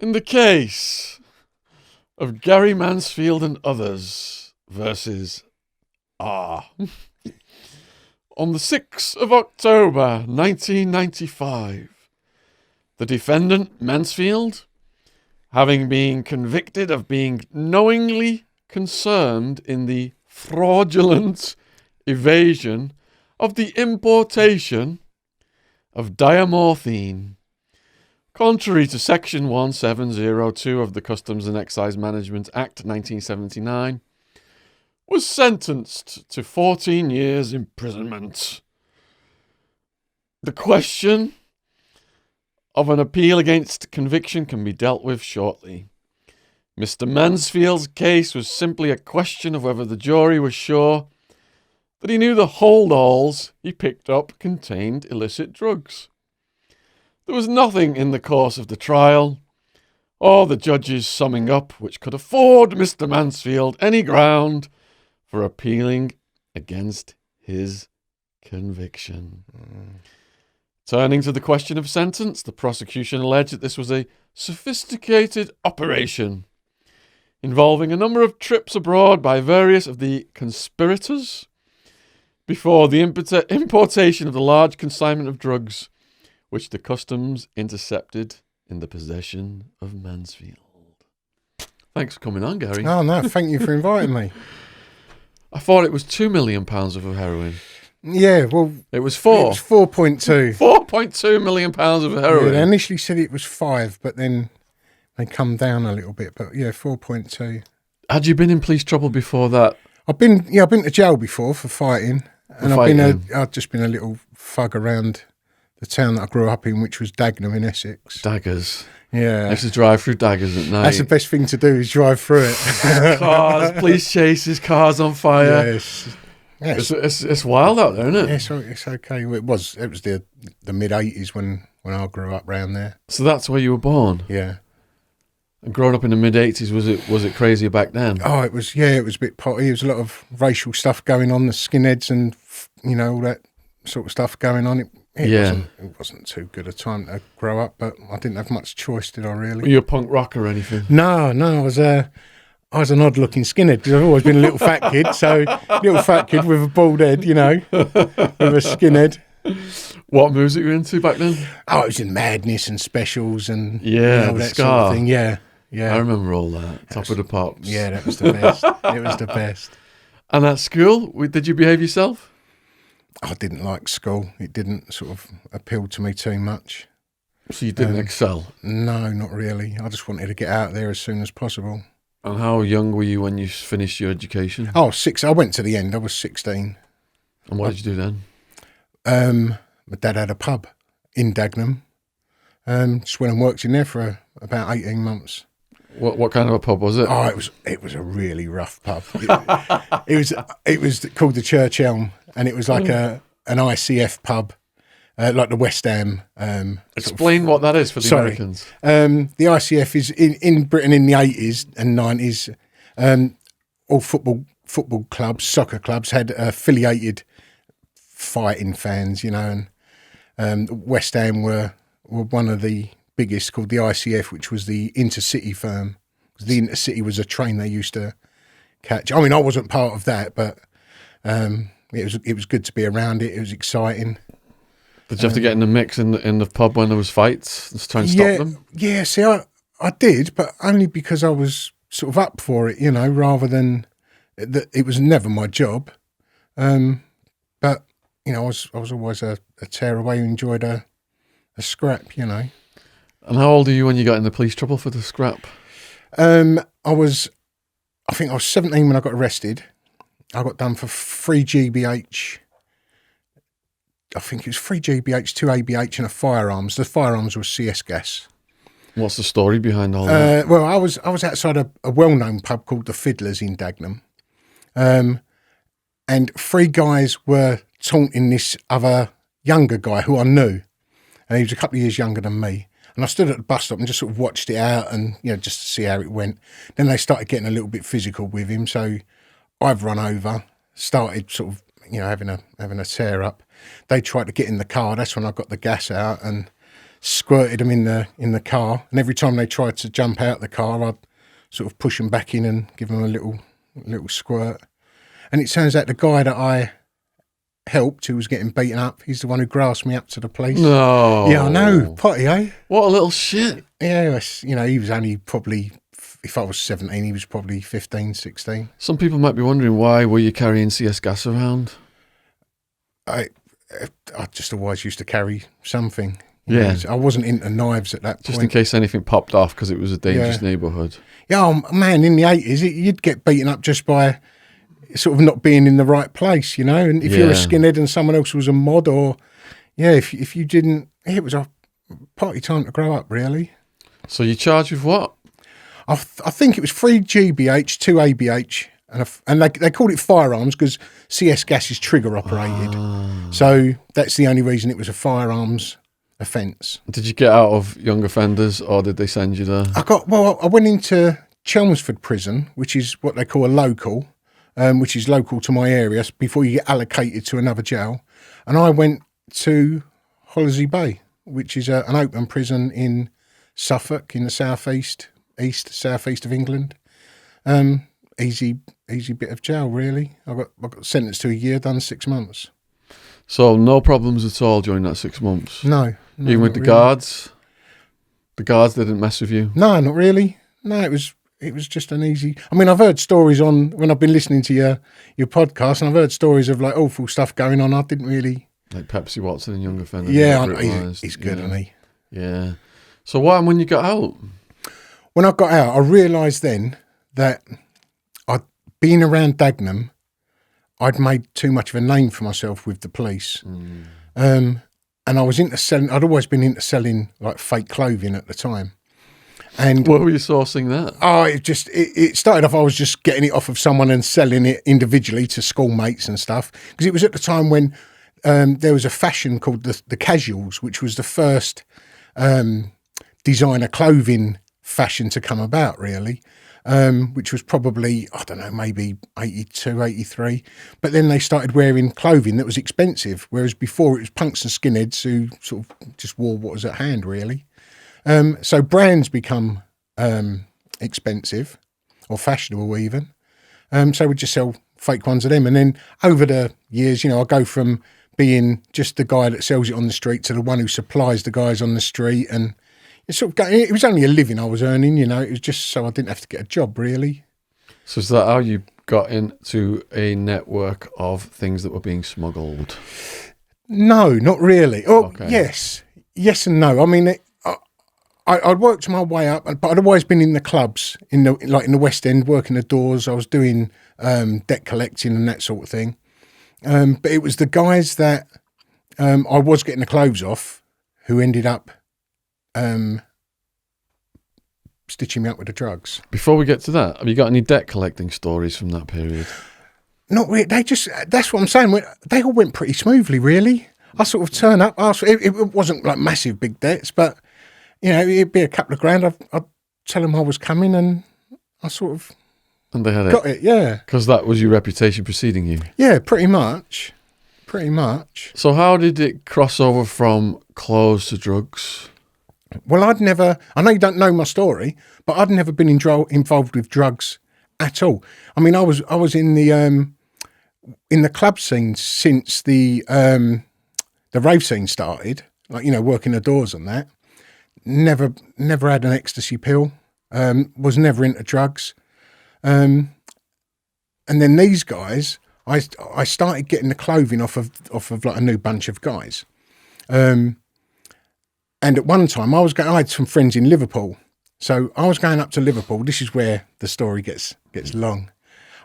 In the case of Gary Mansfield and others versus R. On the 6th of October 1995, the defendant, Mansfield, having been convicted of being knowingly concerned in the fraudulent evasion of the importation of diamorphine, contrary to Section 1702 of the Customs and Excise Management Act 1979, was sentenced to 14 years imprisonment. The question of an appeal against conviction can be dealt with shortly. Mr. Mansfield's case was simply a question of whether the jury was sure that he knew the hold-alls he picked up contained illicit drugs. There was nothing in the course of the trial, or the judge's summing up, which could afford Mr. Mansfield any ground for appealing against his conviction. Turning to the question of sentence, the prosecution alleged that this was a sophisticated operation involving a number of trips abroad by various of the conspirators before the importation of the large consignment of drugs which the customs intercepted in the possession of Mansfield. Thanks for coming on, Gary. Oh, no, thank you for inviting me. I thought it was £2 million of heroin. Yeah, well... It was 4. It was 4.2. £4.2 million of heroin. Yeah, they initially said it was 5, but then they come down a little bit. But yeah, 4.2. Had you been in police trouble before that? I've been to jail before for fighting. And I've just been a little thug around the town that I grew up in, which was Dagenham in Essex. Daggers. Yeah. I used to drive through Daggers at night. That's the best thing to do, is drive through it. Cars, police chases, cars on fire. Yes. It's wild out there, isn't it? Yeah, it's okay. It was the mid-'80s when I grew up round there. So that's where you were born? Yeah. And growing up in the mid-'80s, was it crazier back then? Oh, it was a bit potty. There was a lot of racial stuff going on, the skinheads and, all that sort of stuff going on. It wasn't too good a time to grow up, but I didn't have much choice, did I really? Were you a punk rocker or anything? No, I was an odd-looking skinhead because I've always been a little fat kid, so little fat kid with a bald head, with a skinhead. What music were you into back then? Oh, it was in Madness and Specials and the that ska. sort of thing. Yeah. I remember all that. Top of the Pops. Yeah, that was the best. It was the best. And at school, did you behave yourself? I didn't like school. It didn't sort of appeal to me too much. So you didn't excel? No, not really. I just wanted to get out there as soon as possible. And how young were you when you finished your education? Oh, 6. I went to the end. I was 16. And what did you do then? My dad had a pub in Dagenham. Just went and worked in there for about 18 months. What kind of a pub was it? Oh, it was a really rough pub. It was called the Church Elm, and it was like an ICF pub, like the West Ham. Explain what that is for the Americans. The ICF is in Britain in the 80s and 90s. All football clubs, soccer clubs had affiliated fighting fans, and West Ham were one of the biggest, called the ICF, which was the intercity firm. The intercity was a train they used to catch. I mean, I wasn't part of that, but it was good to be around it. It was exciting. Did you have to get in the mix in the pub when there was fights, just try and stop them? Yeah, see, I did, but only because I was sort of up for it, rather than it was never my job. But I was always a tearaway who enjoyed a scrap, And how old are you when you got in the police trouble for the scrap? I think I was 17 when I got arrested. I got done for 3 GBH. I think it was 3 GBH, 2 ABH and a firearms. The firearms was CS gas. What's the story behind all that? Well, I was outside a well-known pub called the Fiddlers in Dagenham. And 3 guys were taunting this other younger guy who I knew. And he was a couple of years younger than me. And I stood at the bus stop and just sort of watched it out and, just to see how it went. Then they started getting a little bit physical with him. So I've run over, started sort of, having a tear up. They tried to get in the car. That's when I got the gas out and squirted them in the car, and every time they tried to jump out the car, I'd sort of push them back in and give them a little squirt. And it turns out the guy that I helped, who was getting beaten up, he's the one who grasped me up to the police. No. Yeah, I know. Potty, eh? What a little shit. Yeah, he was only probably, if I was 17, he was probably 15, 16. Some people might be wondering, why were you carrying CS gas around? I just always used to carry something. Yeah. I wasn't into knives at that point. Just in case anything popped off, because it was a dangerous neighbourhood. Yeah, man, in the 80s, you'd get beaten up just by sort of not being in the right place, and if you're a skinhead and someone else was a mod, or, if you didn't, it was a party time to grow up, really. So you charged with what? I think it was 3 GBH, 2 ABH, and they called it firearms because CS gas is trigger operated. So that's the only reason it was a firearms offence. Did you get out of young offenders, or did they send you there? I went into Chelmsford Prison, which is what they call a local, which is local to my area, before you get allocated to another jail. And I went to Holloway Bay, which is an open prison in Suffolk, in the southeast of England. Easy bit of jail, really. I got sentenced to a year, done 6 months. So no problems at all during that 6 months? No. Even with the guards? The guards didn't mess with you? No, not really. No, it was just an easy... I mean, I've heard stories when I've been listening to your podcast, and I've heard stories of, like, awful stuff going on. I didn't really... Like Pepsi Watson and Young Offenders? Yeah, he's good, isn't he? Yeah. So what happened when you got out? When I got out, I realised then that being around Dagenham, I'd made too much of a name for myself with the police. And I was into selling... I'd always been into selling, like, fake clothing at the time. And where were you sourcing that? Oh, it started off, I was just getting it off of someone and selling it individually to schoolmates and stuff. Because it was at the time when there was a fashion called the casuals, which was the first designer clothing fashion to come about, really. Which was probably, I don't know, maybe 82, 83. But then they started wearing clothing that was expensive, whereas before it was punks and skinheads who sort of just wore what was at hand, really. So brands become expensive or fashionable even. So we just sell fake ones of them. And then over the years, I go from being just the guy that sells it on the street to the one who supplies the guys on the street. And it was only a living I was earning, it was just so I didn't have to get a job, really. So is that how you got into a network of things that were being smuggled? No, not really. Oh, okay. Yes and no. I mean, I'd worked my way up, but I'd always been in the clubs, in the West End, working the doors. I was doing debt collecting and that sort of thing. But it was the guys that I was getting the clothes off who ended up stitching me up with the drugs. Before we get to that, have you got any debt collecting stories from that period? Not really. That's what I'm saying. They all went pretty smoothly, really. I sort of turn up. It wasn't like massive big debts, but... it'd be a couple of grand. I'd tell them I was coming, and I sort of and they had got it. Yeah, because that was your reputation preceding you. Yeah, pretty much. So how did it cross over from clothes to drugs? Well, I know you don't know my story, but I'd never been involved with drugs at all. I mean, I was in the club scene since the rave scene started. Like, working the doors and that. Never had an ecstasy pill. Was never into drugs. And then these guys, I started getting the clothing off of like a new bunch of guys. And at one time I had some friends in Liverpool. So I was going up to Liverpool. This is where the story gets long.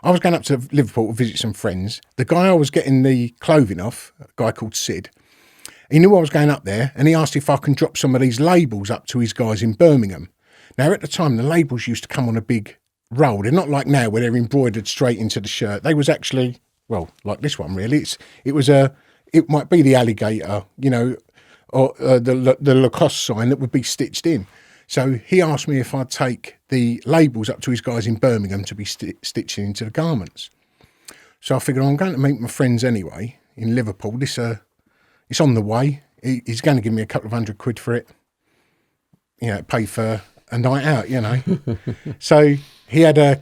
I was going up to Liverpool to visit some friends. The guy I was getting the clothing off, a guy called Sid, he knew I was going up there, and he asked if I can drop some of these labels up to his guys in Birmingham. Now, at the time, the labels used to come on a big roll. They're not like now where they're embroidered straight into the shirt. They was actually, well, like this one, really. It might be the alligator, or the Lacoste sign that would be stitched in. So he asked me if I'd take the labels up to his guys in Birmingham to be stitching into the garments. So I figured, I'm going to meet my friends anyway in Liverpool. It's on the way. He's going to give me a couple of £100 for it. pay for a night out, So he had a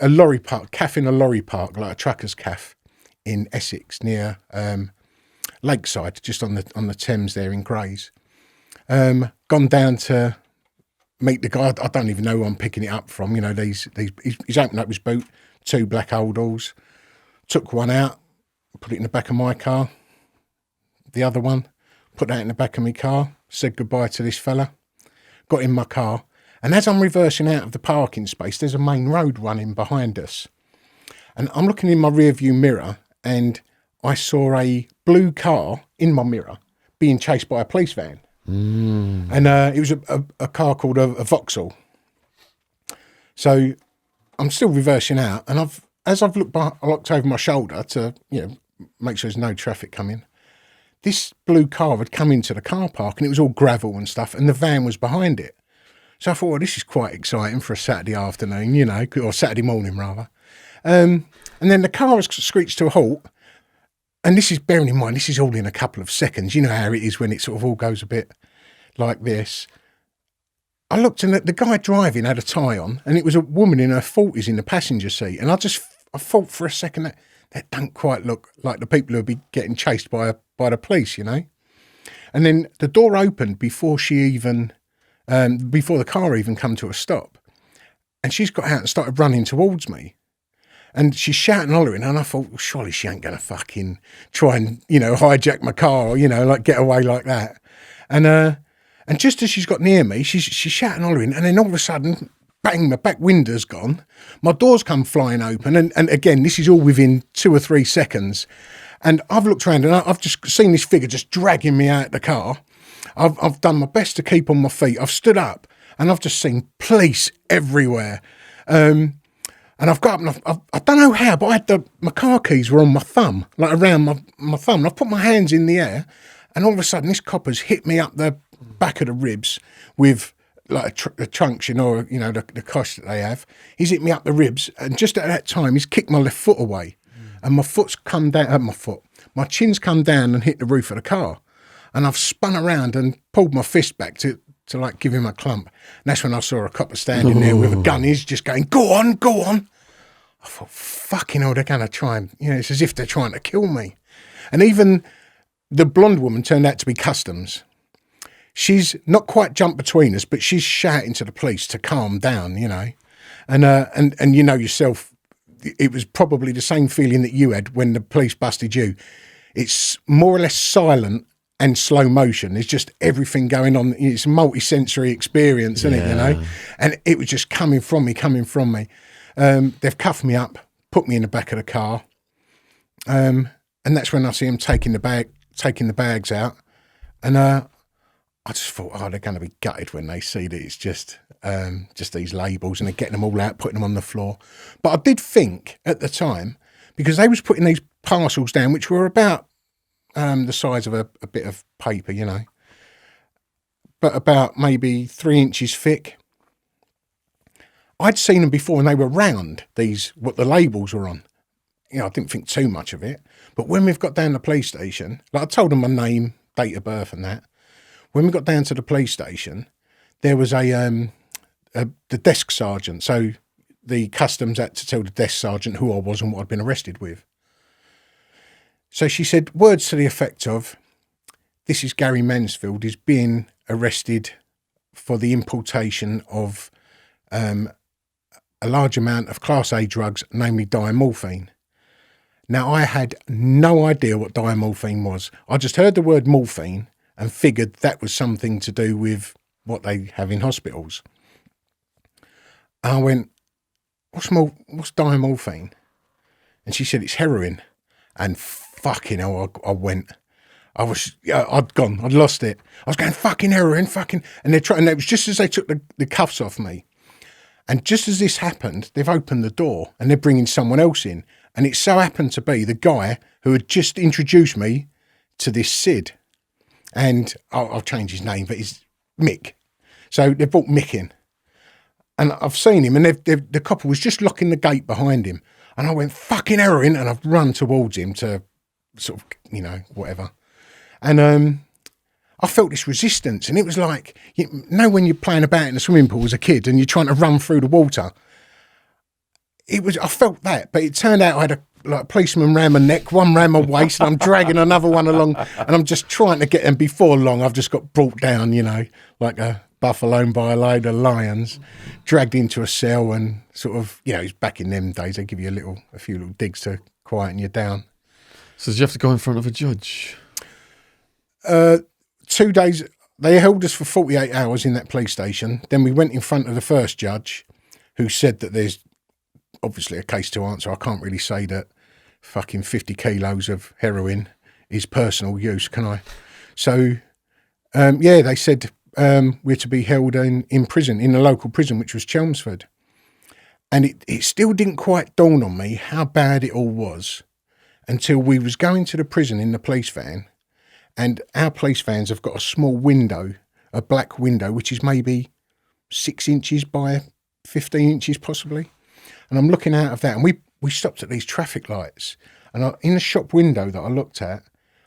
lorry park, calf in a lorry park, like a trucker's calf in Essex near Lakeside, just on the Thames there in Grays. Gone down to meet the guy. I don't even know who I'm picking it up from. He's opened up his boot, 2 black holdalls, took one out, put it in the back of my car. The other one, put that in the back of my car, said goodbye to this fella, got in my car, and as I'm reversing out of the parking space, there's a main road running behind us. And I'm looking in my rear view mirror, and I saw a blue car in my mirror being chased by a police van. And it was a car called a Vauxhall. So I'm still reversing out, and as I've looked over my shoulder to make sure there's no traffic coming. This blue car had come into the car park, and it was all gravel and stuff, and the van was behind it. So I thought, well, this is quite exciting for a Saturday afternoon, or Saturday morning rather. And then the car has screeched to a halt. And this is, bearing in mind, this is all in a couple of seconds. You know how it is when it sort of all goes a bit like this. I looked, and the guy driving had a tie on, and it was a woman in her 40s in the passenger seat. And I thought for a second that don't quite look like the people who would be getting chased by the police, And then the door opened before before the car even come to a stop. And she's got out and started running towards me. And she's shouting and hollering, and I thought, well, surely she ain't going to fucking try and, hijack my car or, like get away like that. And just as she's got near me, she's shouting and hollering, and then all of a sudden, bang, my back window's gone. My door's come flying open, and again, this is all within 2 or 3 seconds. And I've looked around, and I've just seen this figure just dragging me out of the car. I've done my best to keep on my feet. I've stood up, and I've just seen police everywhere. And I've got up, and I don't know how, but my car keys were on my thumb, like around my thumb. And I've put my hands in the air, and all of a sudden this copper's hit me up the back of the ribs with like a truncheon or, the cosh that they have. He's hit me up the ribs, and just at that time, he's kicked my left foot away. And my foot's come down, my chin's come down and hit the roof of the car. And I've spun around and pulled my fist back to like give him a clump. And that's when I saw a copper standing there with a gun. He's just going, go on. I thought, fucking hell, they're going to try and, it's as if they're trying to kill me. And even the blonde woman turned out to be customs. She's not quite jumped between us, but she's shouting to the police to calm down, And yourself, it was probably the same feeling that you had when the police busted you. It's more or less silent and slow motion. There's just everything going on. It's a multi-sensory experience, isn't it, And it was just coming from me. They've cuffed me up, put me in the back of the car. And that's when I see them taking the bags out. And I just thought, they're going to be gutted when they see that it's just these labels, and they're getting them all out, putting them on the floor. But I did think at the time, because they was putting these parcels down, which were about the size of a bit of paper, but about maybe 3 inches thick. I'd seen them before, and they were round, what the labels were on. I didn't think too much of it. But when we've got down to the police station, like I told them my name, date of birth and that. When we got down to the police station, there was the desk sergeant. So the customs had to tell the desk sergeant who I was and what I'd been arrested with. So she said words to the effect of, this is Gary Mansfield, is being arrested for the importation of a large amount of Class A drugs, namely diamorphine. Now, I had no idea what diamorphine was. I just heard the word morphine and figured that was something to do with what they have in hospitals. I went, what's diamorphine? And she said, it's heroin. And fucking hell, I went. I'd lost it. I was going, fucking heroin, and it was just as they took the cuffs off me. And just as this happened, they've opened the door and they're bringing someone else in. And it so happened to be the guy who had just introduced me to this Sid. And I'll change his name, but he's Mick. So they brought Mick in. And I've seen him, and the copper was just locking the gate behind him. And I went, fucking heroin, and I've run towards him to sort of, whatever. And I felt this resistance, and it was like, when you're playing about in a swimming pool as a kid and you're trying to run through the water. I felt that, but it turned out I had a policeman round my neck, one round my waist, and I'm dragging another one along, and I'm just trying to get them. Before long, I've just got brought down, like a buffalo by a load of lions, dragged into a cell, and sort of, it's back in them days, they give you a few little digs to quieten you down. So did you have to go in front of a judge? 2 days, they held us for 48 hours in that police station. Then we went in front of the first judge, who said that there's obviously a case to answer. I can't really say that fucking 50 kilos of heroin is personal use, can I? So, they said we're to be held in prison, in a local prison, which was Chelmsford. And it still didn't quite dawn on me how bad it all was until we was going to the prison in the police van. And our police vans have got a small window, a black window, which is maybe 6 inches by 15 inches possibly. And I'm looking out of that, and we stopped at these traffic lights. And in the shop window that I looked at,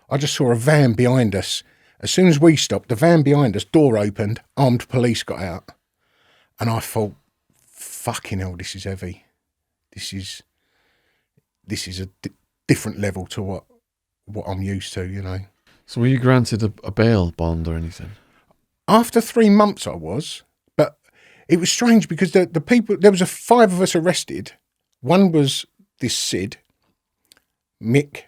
I just saw a van behind us. As soon as we stopped, the van behind us, door opened, armed police got out. And I thought, fucking hell, this is heavy. This is a different level to what I'm used to, So were you granted a bail bond or anything? After 3 months I was, but it was strange because the people, there was 5 of us arrested. One was this Sid, Mick.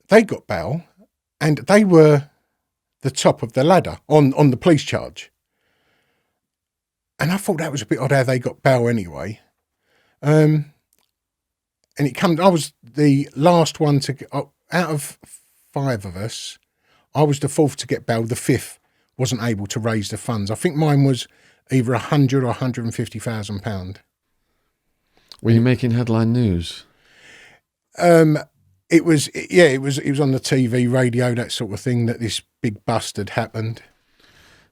They got bail, and they were the top of the ladder on the police charge. And I thought that was a bit odd how they got bail anyway. And I was the last one to get, out of 5 of us, I was the 4th to get bail. The 5th wasn't able to raise the funds. I think mine was either 100 or 150,000 pound. Were you making headline news? It was on the TV, radio, that sort of thing, that this big bust had happened.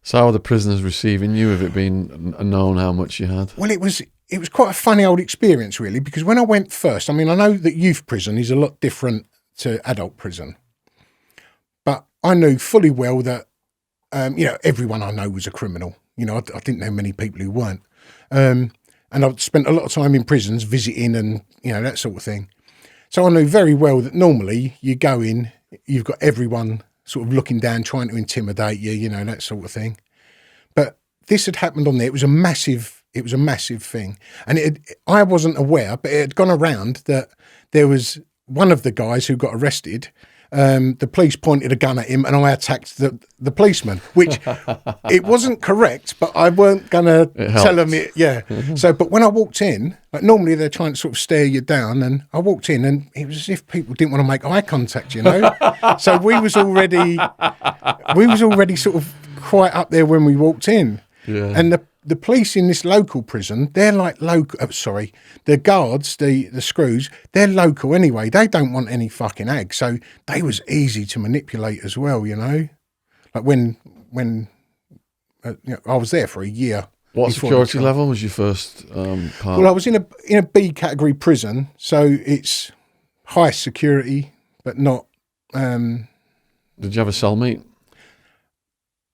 So how are the prisoners receiving you, if it been known how much you had? Well, it was quite a funny old experience, really, because when I went first, I mean, I know that youth prison is a lot different to adult prison, but I knew fully well that, everyone I know was a criminal. I didn't know many people who weren't. And I'd spent a lot of time in prisons visiting and, that sort of thing. So I knew very well that normally you go in, you've got everyone sort of looking down, trying to intimidate you, that sort of thing. But this had happened on there. It was a massive thing. And I wasn't aware, but it had gone around that there was one of the guys who got arrested. The police pointed a gun at him, and I attacked the policeman, which it wasn't correct, but I weren't going to tell him it. Yeah. So, but when I walked in, like normally they're trying to sort of stare you down, and I walked in, and it was as if people didn't want to make eye contact, So we was already sort of quite up there when we walked in. Yeah. And the police in this local prison, they're like local. The guards, the screws, they're local anyway. They don't want any fucking ag, so they was easy to manipulate as well. Like when I was there for a year. What security level was your first part? Well, I was in a B category prison, so it's high security, but not. Did you have a cellmate?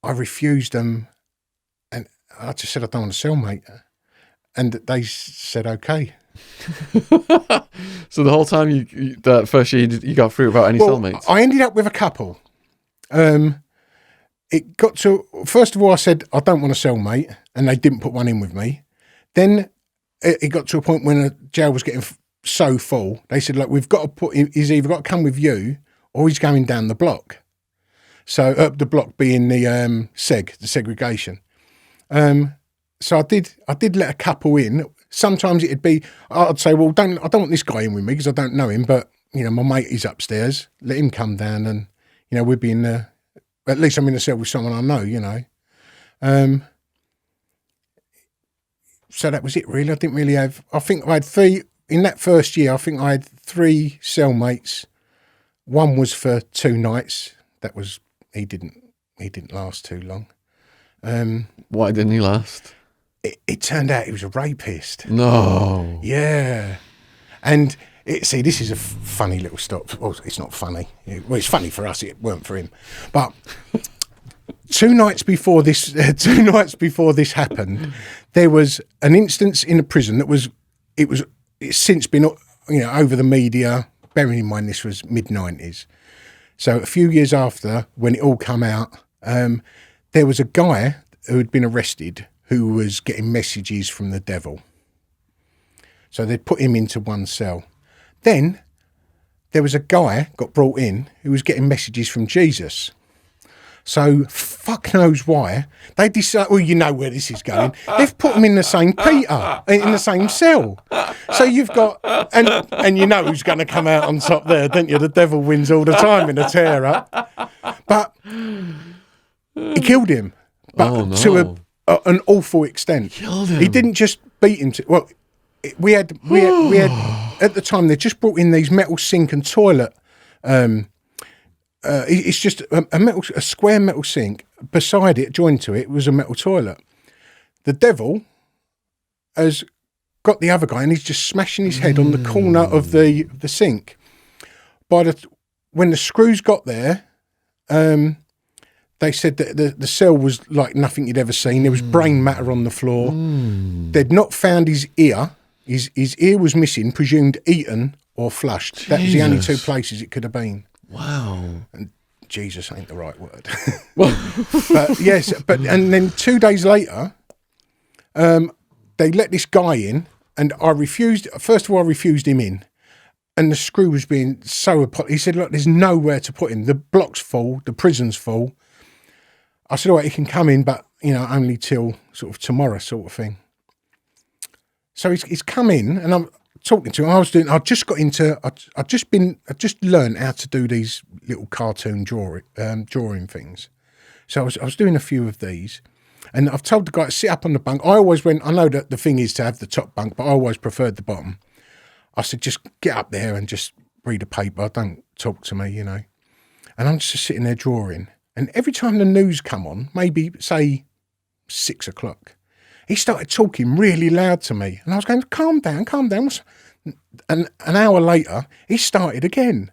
I refused them. I just said, I don't want a cellmate. And they said, okay. So the whole time that first year you got through without any cellmates? I ended up with a couple. It got to, first of all, I said, I don't want a cellmate. And they didn't put one in with me. Then it got to a point when the jail was getting so full. They said, look, he's either got to come with you or he's going down the block. So the block being the segregation. So I did let a couple in. Sometimes it'd be, I'd say, well, I don't want this guy in with me because I don't know him, but, my mate is upstairs. Let him come down and, we'd be in the, at least I'm in a cell with someone I know, So that was it, really. I didn't really have, I think I had 3, in that first year, I think I had 3 cellmates. One was for 2 nights. That was, he didn't last too long. Why didn't he last? It turned out he was a rapist. No. Yeah. And See, this is a funny little stop. Well, it's not funny. Well, it's funny for us. It weren't for him. But 2 nights before this, 2 nights before this happened, there was an instance in a prison it's since been, over the media. Bearing in mind this was mid-90s. So a few years after, when it all come out, there was a guy who had been arrested who was getting messages from the devil. So they'd put him into one cell. Then there was a guy got brought in who was getting messages from Jesus. So fuck knows why they decide. Well, you know where this is going. They've put him in the same Peter, in the same cell. So you've got and you know who's going to come out on top there, don't you? The devil wins all the time in a tear up. But he killed him, but to an awful extent. Killed him. He didn't just beat him. We had at the time they just brought in these metal sink and toilet. It's just a square metal sink. Beside it, joined to it, was a metal toilet. The devil has got the other guy, and he's just smashing his head on the corner of the sink. When the screws got there, they said that the cell was like nothing you'd ever seen. There was brain matter on the floor. They'd not found his ear. His ear was missing, presumed eaten or flushed. Jesus. That was the only 2 places it could have been. Wow. And Jesus ain't the right word. But yes, and then 2 days later, they let this guy in, and I refused. First of all, I refused him in, and the screw was being so. He said, "Look, there's nowhere to put him. The block's full, the prison's full." I said, "All right, he can come in, but only till sort of tomorrow, sort of thing." So he's come in, and I'm talking to him. I just learned how to do these little cartoon drawing things. So I was doing a few of these, and I've told the guy to sit up on the bunk. I know that the thing is to have the top bunk, but I always preferred the bottom. I said, just get up there and just read a paper. Don't talk to me, And I'm just sitting there drawing. And every time the news come on, maybe say 6 o'clock, he started talking really loud to me. And I was going, calm down. And an hour later, he started again.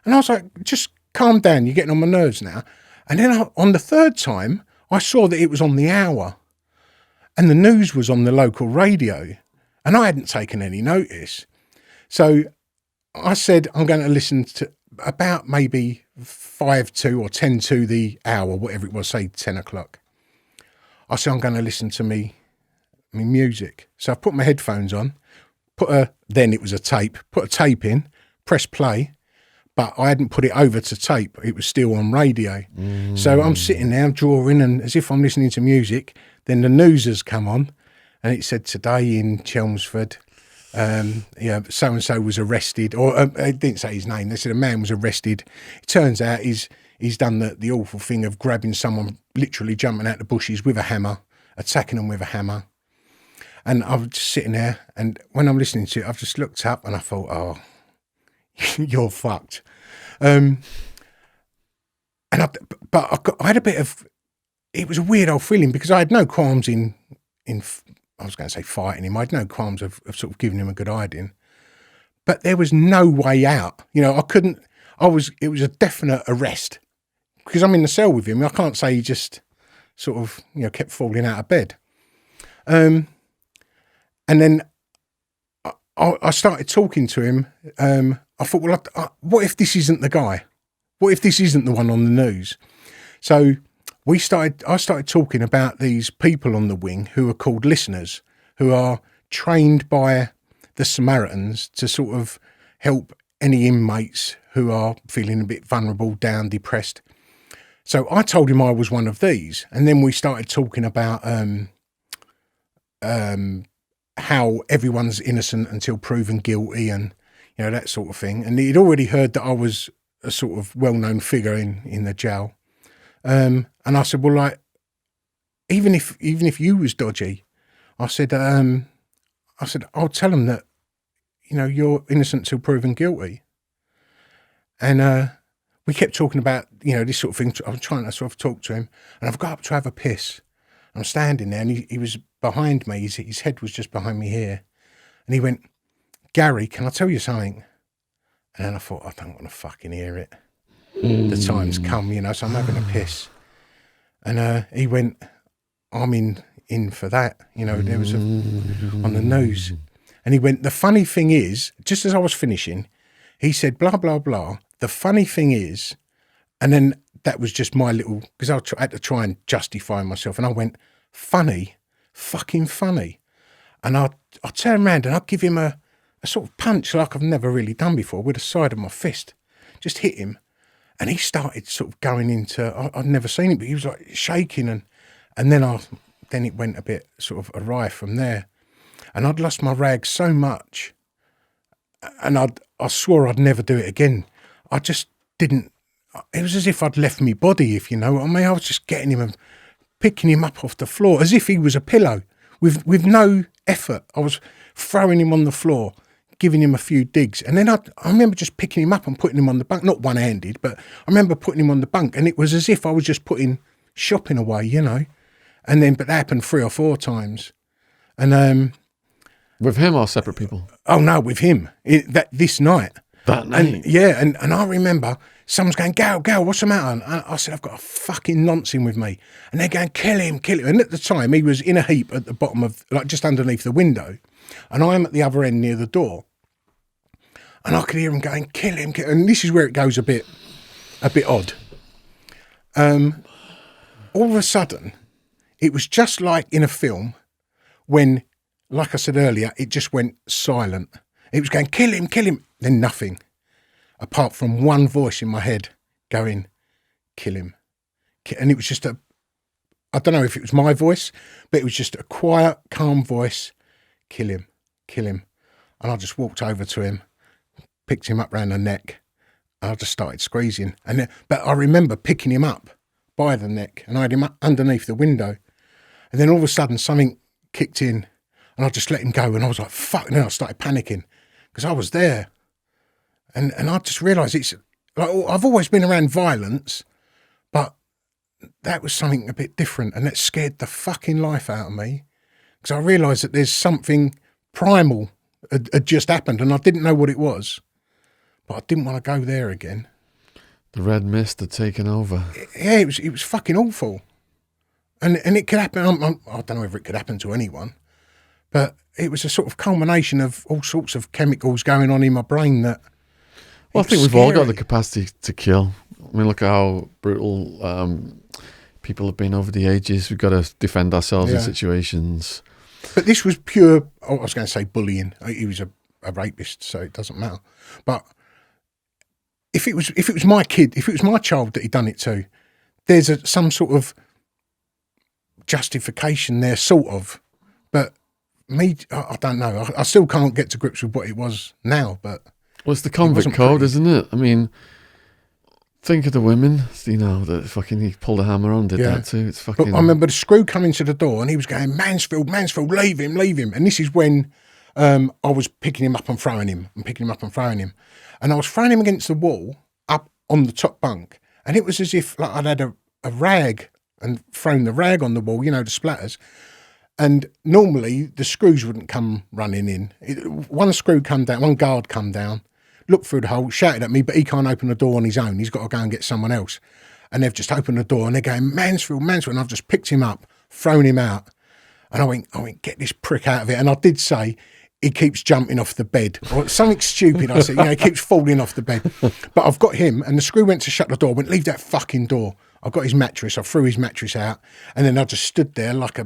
And I was like, just calm down. You're getting on my nerves now. And then on the 3rd time, I saw that it was on the hour. And the news was on the local radio. And I hadn't taken any notice. So I said, I'm going to listen to about maybe 5 to or 10 to the hour, whatever it was, say 10 o'clock. I said, I'm going to listen to me music. So I put my headphones on, then it was a tape, put a tape in, press play, but I hadn't put it over to tape. It was still on radio. So I'm sitting there drawing, and as if I'm listening to music, then the news has come on, and it said today in Chelmsford, so-and-so was arrested, or it didn't say his name. They said a man was arrested. It turns out he's done the awful thing of grabbing someone, literally jumping out the bushes with a hammer, attacking them with a hammer. And I was just sitting there, and when I'm listening to it, I've just looked up and I thought, oh, you're fucked. I had a bit of, it was a weird old feeling because I had no qualms in I was going to say fighting him. I had no qualms of sort of giving him a good hiding, but there was no way out. It was a definite arrest because I'm in the cell with him. I can't say he just sort of, kept falling out of bed. And then I started talking to him. I thought, well, what if this isn't the guy? What if this isn't the one on the news? So I started talking about these people on the wing who are called listeners, who are trained by the Samaritans to sort of help any inmates who are feeling a bit vulnerable, down, depressed. So I told him I was one of these. And then we started talking about how everyone's innocent until proven guilty and, that sort of thing. And he'd already heard that I was a sort of well-known figure in the jail. And I said, well, like, even if you was dodgy, I said, I'll tell them that, you're innocent till proven guilty. And we kept talking about, this sort of thing. I was trying to sort of talk to him, and I've got up to have a piss. I'm standing there, and he was behind me. His head was just behind me here. And he went, Gary, can I tell you something? And then I thought, I don't want to fucking hear it. The time's come, you know, so I'm having a piss. And he went, I'm in for that. You know, there was on the news. And he went, the funny thing is, just as I was finishing, he said, blah, blah, blah. The funny thing is, and then that was just my little, because I had to try and justify myself. And I went, funny, fucking funny. And I turn around and I give him a sort of punch like I've never really done before with the side of my fist. Just hit him. And he started sort of going into, I'd never seen it, but he was like shaking. And then it went a bit sort of awry from there. And I'd lost my rag so much. And I swore I'd never do it again. I just didn't, it was as if I'd left me body, if you know what I mean. I was just getting him and picking him up off the floor as if he was a pillow with no effort. I was throwing him on the floor, giving him a few digs. And then I remember just picking him up and putting him on the bunk, not one-handed, but I remember putting him on the bunk, and it was as if I was just putting shopping away, you know. And then, but that happened 3 or 4 times. And with him or separate people? Oh no, with him. This night. That night? And, yeah, and I remember someone's going, Gal, what's the matter? And I said, I've got a fucking nonce with me. And they're going, kill him. And at the time, he was in a heap at the bottom of, like just underneath the window. And I'm at the other end near the door. And I could hear him going, kill him. And this is where it goes a bit odd. All of a sudden, it was just like in a film when, like I said earlier, it just went silent. It was going, kill him. Then nothing, apart from one voice in my head going, kill him. And it was just I don't know if it was my voice, but it was just a quiet, calm voice, kill him. And I just walked over to him, picked him up round the neck, and I just started squeezing. But I remember picking him up by the neck, and I had him up underneath the window. And then all of a sudden something kicked in, and I just let him go, and I was like, fuck. And then I started panicking because I was there. And I just realised it's like, I've always been around violence, but that was something a bit different, and that scared the fucking life out of me because I realised that there's something primal had just happened, and I didn't know what it was, but I didn't want to go there again. The red mist had taken over. Yeah, it was fucking awful, and it could happen. I don't know whether it could happen to anyone, but it was a sort of culmination of all sorts of chemicals going on in my brain that. Well, I think we've all got the capacity to kill. I mean, look at how brutal people have been over the ages. We've got to defend ourselves in situations. But this was pure, I was going to say bullying. He was a rapist, so it doesn't matter. But if it was my kid, if it was my child that he'd done it to, there's some sort of justification there, sort of. But me, I don't know. I still can't get to grips with what it was now, but... Well, it's the convict code, isn't it? I mean, think of the women, you know, that fucking he pulled a hammer on, did that too. It's fucking. But I remember the screw coming to the door and he was going, Mansfield, leave him. And this is when I was picking him up and throwing him And I was throwing him against the wall up on the top bunk. And it was as if like I'd had a rag and thrown the rag on the wall, you know, the splatters. And normally the screws wouldn't come running in. One screw come down, one guard come down, looked through the hole, shouted at me, but he can't open the door on his own. He's got to go and get someone else. And they've just opened the door and they're going, Mansfield. And I've just picked him up, thrown him out. And I went, get this prick out of it. And I did say, he keeps jumping off the bed. Or something stupid. I said, he keeps falling off the bed. But I've got him, and the screw went to shut the door. I went, leave that fucking door. I got his mattress. I threw his mattress out. And then I just stood there like a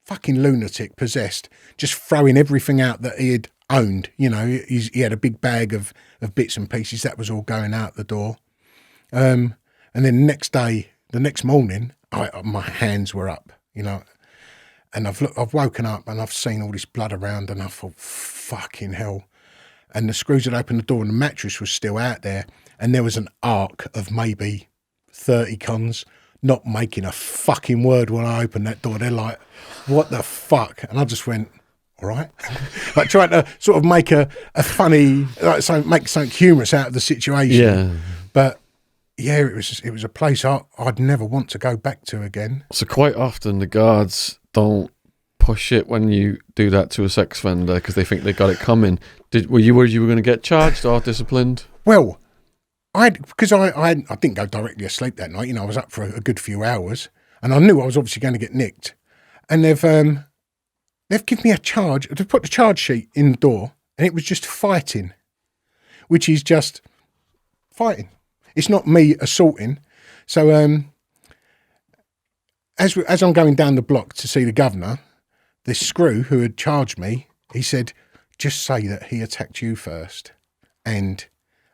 fucking lunatic, possessed, just throwing everything out that he had owned. You know, he had a big bag of bits and pieces. That was all going out the door. And then the next morning, my hands were up, you know, and I've woken up and I've seen all this blood around and I thought, fucking hell. And the screws had opened the door and the mattress was still out there. And there was an arc of maybe 30 cons not making a fucking word when I opened that door. They're like, what the fuck? And I just went, all right. Like trying to sort of make a funny, like make something humorous out of the situation. Yeah. But yeah, it was a place I'd never want to go back to again. So quite often the guards don't push it when you do that to a sex offender because they think they got it coming? Were you worried you were going to get charged or disciplined? Well, I didn't go directly asleep that night. I was up for a good few hours, and I knew I was obviously going to get nicked. And they've given me a charge. They've put the charge sheet in the door, and it was just fighting, which is just fighting. It's not me assaulting. So as I'm going down the block to see the governor, this screw who had charged me, he said, just say that he attacked you first, and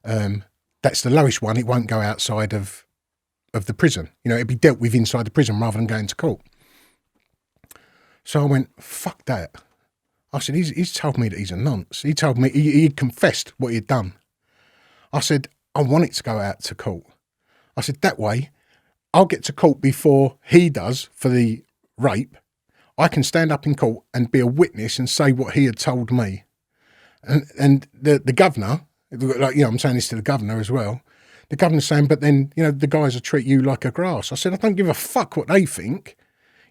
that's the lowest one. It won't go outside of the prison. It'd be dealt with inside the prison rather than going to court. So I went, fuck that. I said, he's told me that he's a nonce. He told me, he confessed what he'd done. I said, I want it to go out to court. I said, that way, I'll get to court before he does for the rape. I can stand up in court and be a witness and say what he had told me. And the governor, like, I'm saying this to the governor as well. The governor's saying, but then, the guys will treat you like a grass. I said, I don't give a fuck what they think.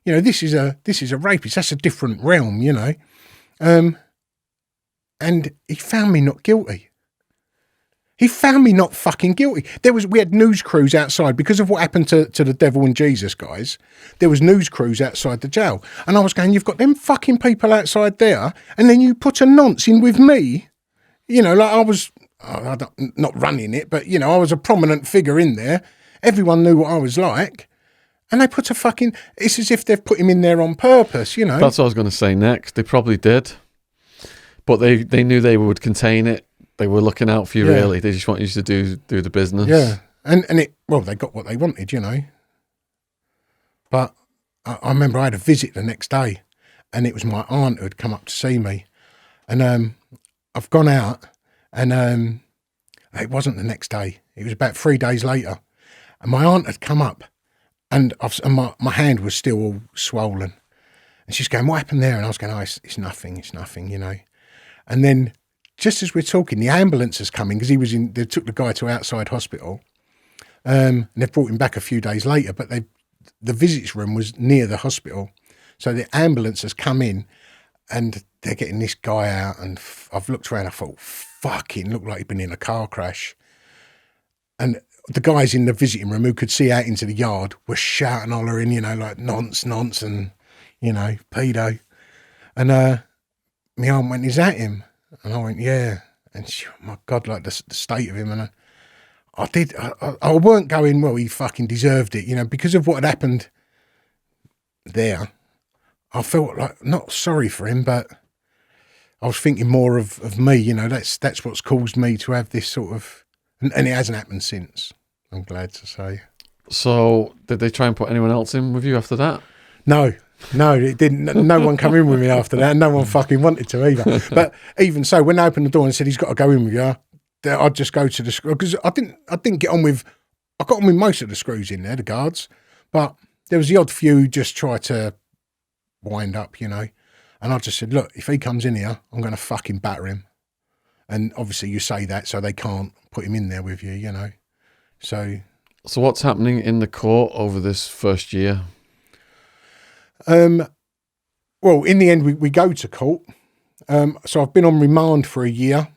This is a rapist. That's a different realm, And he found me not guilty. He found me not fucking guilty. We had news crews outside because of what happened to the Devil and Jesus guys. There was news crews outside the jail. And I was going, you've got them fucking people outside there, and then you put a nonce in with me. Like I was, not running it, but, I was a prominent figure in there. Everyone knew what I was like. And they put it's as if they've put him in there on purpose, That's what I was going to say next. They probably did. But they knew they would contain it. They were looking out for you, really. They just want you to do the business. Yeah. And they got what they wanted, But I remember I had a visit the next day, and it was my aunt who had come up to see me. And I've gone out, and it wasn't the next day. It was about 3 days later. And my aunt had come up, and my hand was still all swollen. And she's going, what happened there? And I was going, it's nothing, And then just as we're talking, the ambulance is coming because they took the guy to outside hospital. And they've brought him back a few days later, but the visits room was near the hospital. So the ambulance has come in and they're getting this guy out. And I've looked around, I thought, fucking looked like he'd been in a car crash. And the guys in the visiting room who could see out into the yard were shouting, hollering, like nonce, and, pedo. And my aunt went, is that him? And I went, yeah. And she, oh my God, like the state of him. And I weren't going, well, he fucking deserved it, because of what had happened there. I felt like not sorry for him, but I was thinking more of me, that's what's caused me to have this sort of, and it hasn't happened since, I'm glad to say. So did they try and put anyone else in with you after that? No, it didn't. No one come in with me after that. No one fucking wanted to either. But even so, when they opened the door and said he's got to go in with you, I'd just go to the screw because I didn't get on with. I got on with most of the screws in there, the guards, but there was the odd few who just try to wind up, And I just said, look, if he comes in here, I'm going to fucking batter him. And obviously, you say that so they can't put him in there with you, So what's happening in the court over this first year? Well, in the end, we go to court. So I've been on remand for a year.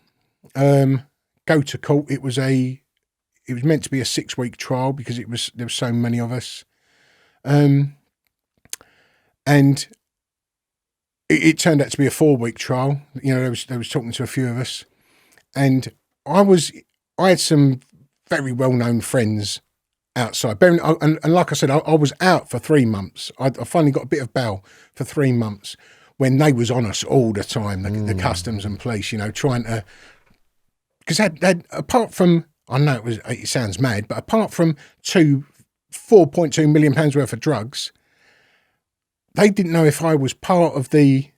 Go to court. It was meant to be a 6-week trial because there were so many of us. And it turned out to be a 4-week trial. They was talking to a few of us, and I had some very well-known friends outside. And like I said, I was out for 3 months. I finally got a bit of bail for 3 months when they was on us all the time, the customs and police, trying to, because apart from, I know it sounds mad, but apart from £4.2 million worth of drugs, they didn't know if I was part of the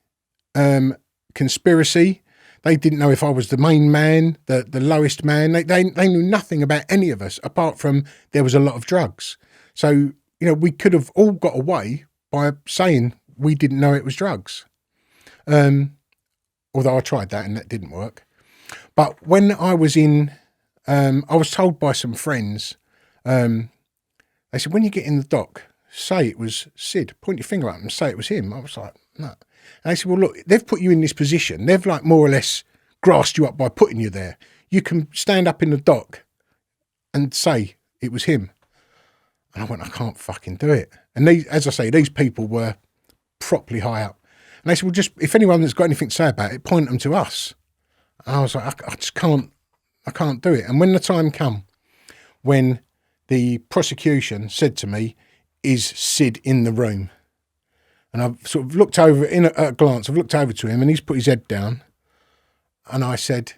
conspiracy. They didn't know if I was the main man, the lowest man. They knew nothing about any of us apart from there was a lot of drugs. So, we could have all got away by saying we didn't know it was drugs. Although I tried that and that didn't work. But when I was I was told by some friends, they said, when you get in the dock, say it was Sid. Point your finger at him and say it was him. I was like, no. And they said, well, look, they've put you in this position. They've like more or less grassed you up by putting you there. You can stand up in the dock and say it was him. And I went, I can't fucking do it. And these, as I say, these people were properly high up. And they said, well, just, if anyone that's got anything to say about it, point them to us. And I was like, I just can't, I can't do it. And when the time come, when the prosecution said to me, is Sid in the room? And I've sort of looked over, at a glance, I've looked over to him and he's put his head down. And I said,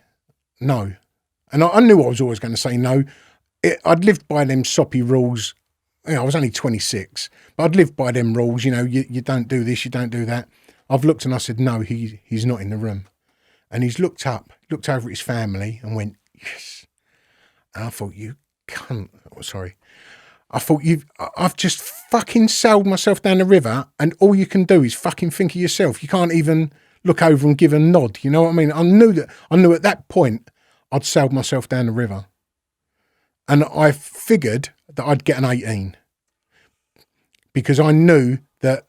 no. And I knew I was always going to say no. I'd lived by them soppy rules. You know, I was only 26, but I'd lived by them rules. You know, you don't do this, you don't do that. I've looked and I said, no, he's not in the room. And he's looked up, looked over at his family and went, yes. And I thought, you cunt. Oh, sorry. I thought, I've just fucking sailed myself down the river and all you can do is fucking think of yourself. You can't even look over and give a nod. You know what I mean? I knew at that point I'd sailed myself down the river. And I figured that I'd get an 18 because I knew that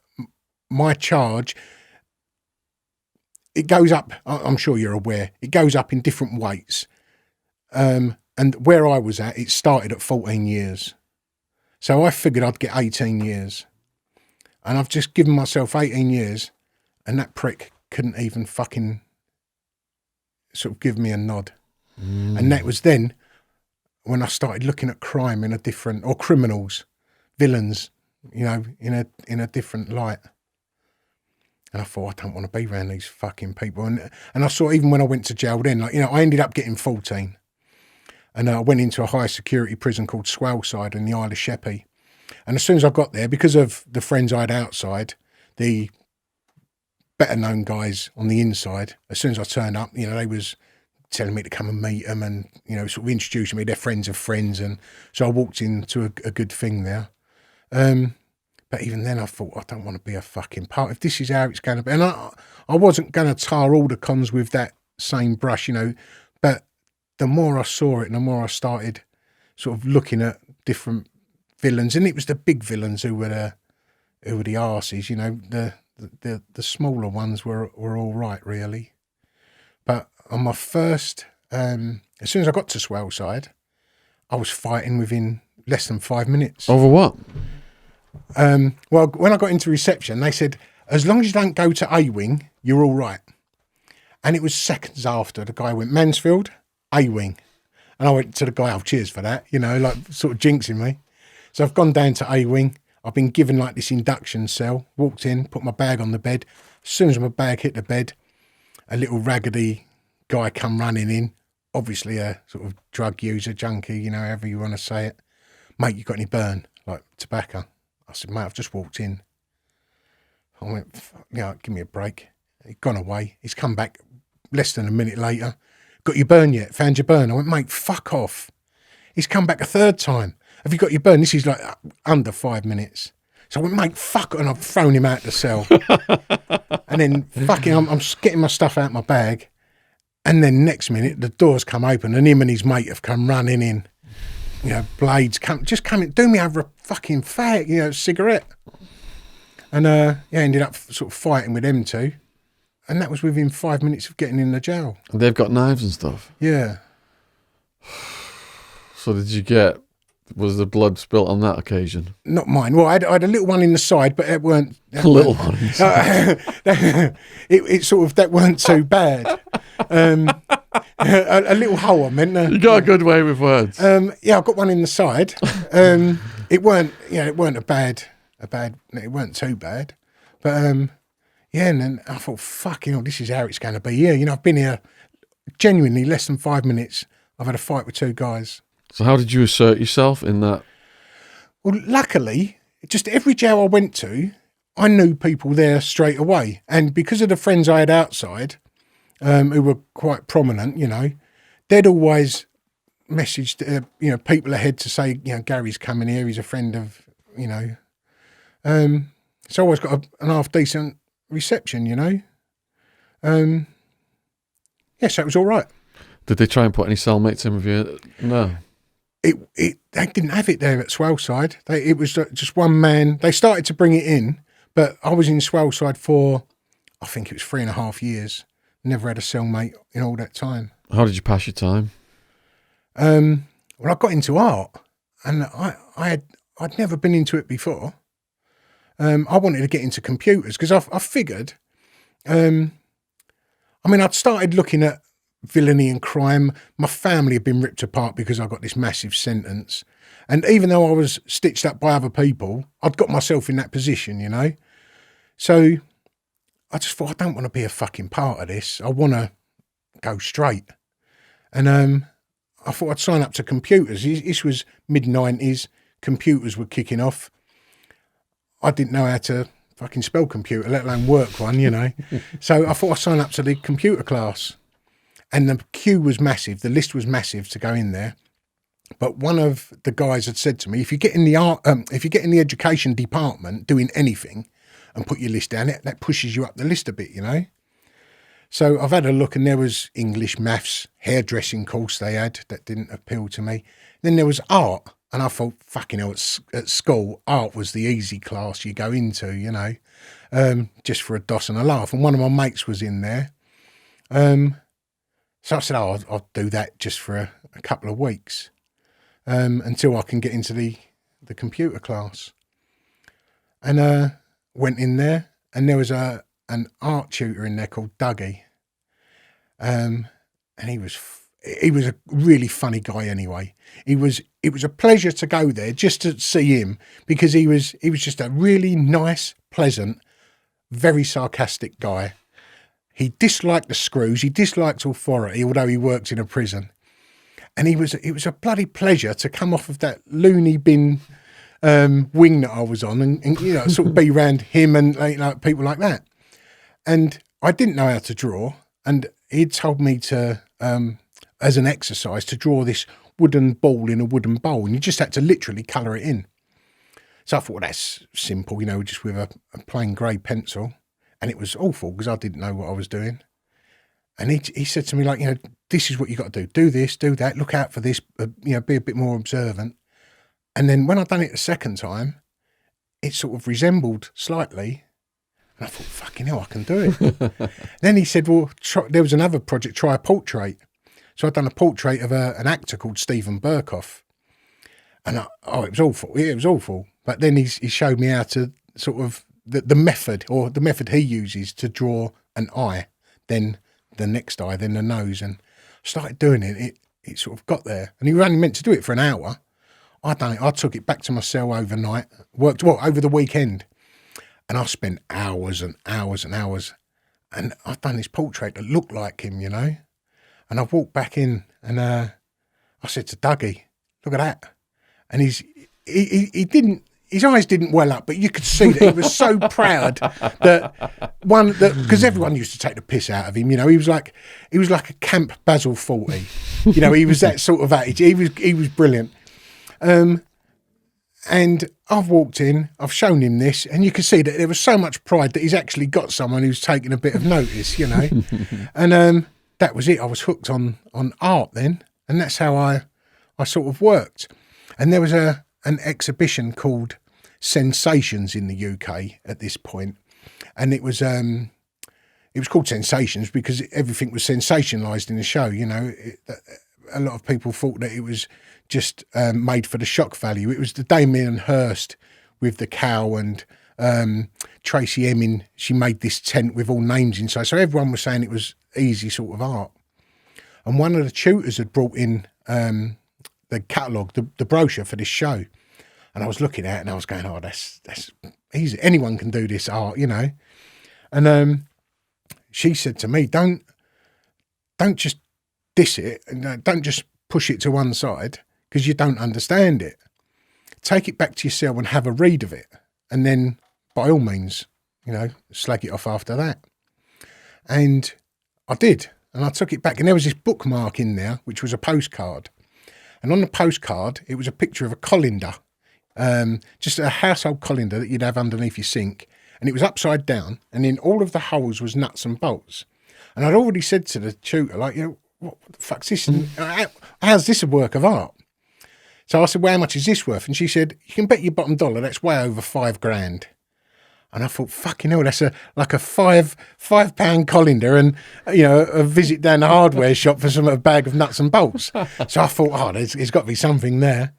my charge, it goes up, I'm sure you're aware, it goes up in different weights. And where I was at, it started at 14 years. So I figured I'd get 18 years. And I've just given myself 18 years and that prick couldn't even fucking sort of give me a nod. And that was then when I started looking at crime in a different, or criminals, villains, you know, in a different light. And I thought, I don't want to be around these fucking people. And I saw, even when I went to jail then, like, you know, I ended up getting 14. And I went into a high security prison called Swaleside in the Isle of Sheppey. And as soon as I got there, because of the friends I had outside, the better known guys on the inside, as soon as I turned up, you know, they was telling me to come and meet them and, you know, sort of introducing me, they're friends of friends. And so I walked into a good thing there. But even then I thought, I don't want to be a fucking part. If this is how it's going to be. And I wasn't going to tar all the cons with that same brush, you know, but the more I saw it and the more I started sort of looking at different villains, and it was the big villains who were the arses, you know, the smaller ones were all right, really. But on my first, as soon as I got to Swaleside, I was fighting within less than 5 minutes. Over what? Well, when I got into reception, they said, as long as you don't go to A-Wing, you're all right. And it was seconds after the guy went, Mansfield, A-Wing. And I went to the guy, oh, cheers for that, you know, like sort of jinxing me. So I've gone down to A-Wing. I've been given like this induction cell, walked in, put my bag on the bed. As soon as my bag hit the bed, a little raggedy guy come running in, obviously a sort of drug user, junkie, you know, however you want to say it. Mate, you got any burn, like tobacco? I said, mate, I've just walked in. I went, yeah, give me a break. He'd gone away. He's come back less than a minute later. Got your burn yet? Found your burn? I went, mate, fuck off. He's come back a third time. Have you got your burn? This is like under 5 minutes. So I went, mate, fuck it. And I've thrown him out the cell. And then fucking, I'm getting my stuff out of my bag. And then next minute, the doors come open and him and his mate have come running in. You know, blades come in, do me over a fucking fag, you know, cigarette. And yeah, ended up sort of fighting with them two. And that was within 5 minutes of getting in the jail. And they've got knives and stuff? Yeah. So was the blood spilt on that occasion? Not mine. Well, I had a little one in the side, but it weren't... A little one inside. It sort of, that weren't too bad. A little hole, I meant. You got a good way with words. Yeah, I've got one in the side. It weren't it weren't too bad. But yeah, and then I thought, fucking hell, this is how it's going to be. Yeah, you know, I've been here genuinely less than 5 minutes. I've had a fight with two guys. So how did you assert yourself in that? Well, luckily, just every jail I went to, I knew people there straight away. And because of the friends I had outside, who were quite prominent, you know, they'd always messaged, you know, people ahead to say, you know, Gary's coming here, he's a friend of, you know. So I always got an half-decent reception, you know. Yeah, so it was all right. Did they try and put any cellmates in with you? No. They didn't have it there at Swaleside. It was just one man. They started to bring it in, but I was in Swaleside for I think it was 3.5 years. Never had a cellmate in all that time. How did you pass your time? Well, I got into art, and I'd never been into it before. I wanted to get into computers because I figured, I'd started looking at villainy and crime. My family had been ripped apart because I got this massive sentence. And even though I was stitched up by other people, I'd got myself in that position, you know. So I just thought, I don't want to be a fucking part of this. I want to go straight. And I thought I'd sign up to computers. This was mid-90s. Computers were kicking off. I didn't know how to fucking spell computer, let alone work one, you know. So I thought I'd sign up to the computer class. And the queue was massive. The list was massive to go in there. But one of the guys had said to me, if you get in the if you get in the education department doing anything and put your list down, that pushes you up the list a bit, you know. So I've had a look, and there was English, maths, hairdressing course they had that didn't appeal to me. Then there was art, and I thought, fucking hell, at school, art was the easy class you go into, you know, just for a doss and a laugh. And one of my mates was in there. So I said, I'll do that just for a couple of weeks until I can get into the computer class. And went in there, and there was an art tutor in there called Dougie. And he was a really funny guy anyway. It was a pleasure to go there just to see him, because he was just a really nice, pleasant, very sarcastic guy. He disliked the screws, he disliked authority, although he worked in a prison. And it was a bloody pleasure to come off of that loony bin wing that I was on and you know, sort of be around him and like people like that. And I didn't know how to draw, and he'd told me to, as an exercise, to draw this wooden ball in a wooden bowl, and you just had to literally colour it in. So I thought, well, that's simple, you know, just with a plain grey pencil. And it was awful because I didn't know what I was doing. And he said to me, like, you know, this is what you got to do. Do this, do that, look out for this, you know, be a bit more observant. And then when I'd done it the second time, it sort of resembled slightly. And I thought, fucking hell, I can do it. Then he said, well, there was another project, try a portrait. So I'd done a portrait of an actor called Stephen Burkoff. And it was awful. It was awful. But then he showed me how to sort of, the method he uses to draw an eye, then the next eye, then the nose, and I started doing it. It sort of got there, and he was only meant to do it for an hour. I done it. I took it back to my cell overnight, worked over the weekend, and I spent hours and hours and hours, and I've done this portrait that looked like him, you know. And I walked back in, and I said to Dougie, "Look at that," and he didn't. His eyes didn't well up, but you could see that he was so proud because everyone used to take the piss out of him. You know, he was like a Camp Basil 40. You know, he was that sort of attitude. He was brilliant. And I've walked in, I've shown him this, and you can see that there was so much pride that he's actually got someone who's taken a bit of notice. You know, and that was it. I was hooked on art then, and that's how I sort of worked. And there was an exhibition called Sensations in the UK at this point, and it was called Sensations because everything was sensationalised in the show. You know, a lot of people thought that it was just made for the shock value. It was the Damien Hirst with the cow, and Tracy Emin. She made this tent with all names inside, so everyone was saying it was easy sort of art. And one of the tutors had brought in the catalogue, the brochure for this show. And I was looking at it and I was going, oh, that's easy. Anyone can do this art, you know. And she said to me, don't just diss it, and don't just push it to one side because you don't understand it. Take it back to your cell and have a read of it. And then, by all means, you know, slag it off after that. And I did. And I took it back. And there was this bookmark in there, which was a postcard. And on the postcard, it was a picture of a colander, just a household colander that you'd have underneath your sink. And it was upside down. And in all of the holes was nuts and bolts. And I'd already said to the tutor, like, you know, what the fuck's this? And how's this a work of art? So I said, well, how much is this worth? And she said, you can bet your bottom dollar that's way over $5,000. And I thought, fucking hell, that's like a £5 colander and, a visit down the hardware shop for a bag of nuts and bolts. So I thought, oh, there's got to be something there.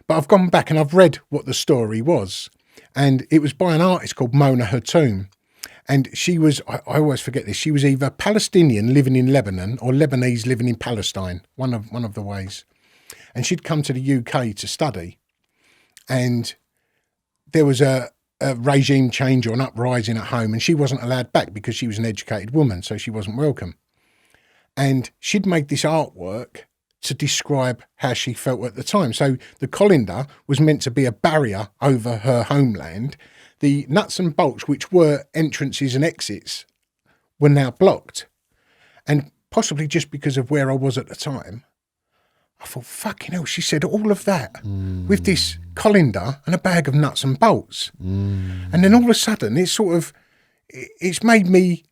But I've gone back and I've read what the story was. And it was by an artist called Mona Hatoum. And she was, I always forget this, she was either Palestinian living in Lebanon or Lebanese living in Palestine, one of the ways. And she'd come to the UK to study. And there was a regime change or an uprising at home, and she wasn't allowed back because she was an educated woman, so she wasn't welcome. And she'd made this artwork to describe how she felt at the time. So the colander was meant to be a barrier over her homeland. The nuts and bolts, which were entrances and exits, were now blocked. And possibly just because of where I was at the time, I thought, fucking hell, she said all of that with this colander and a bag of nuts and bolts. And then all of a sudden, it's made me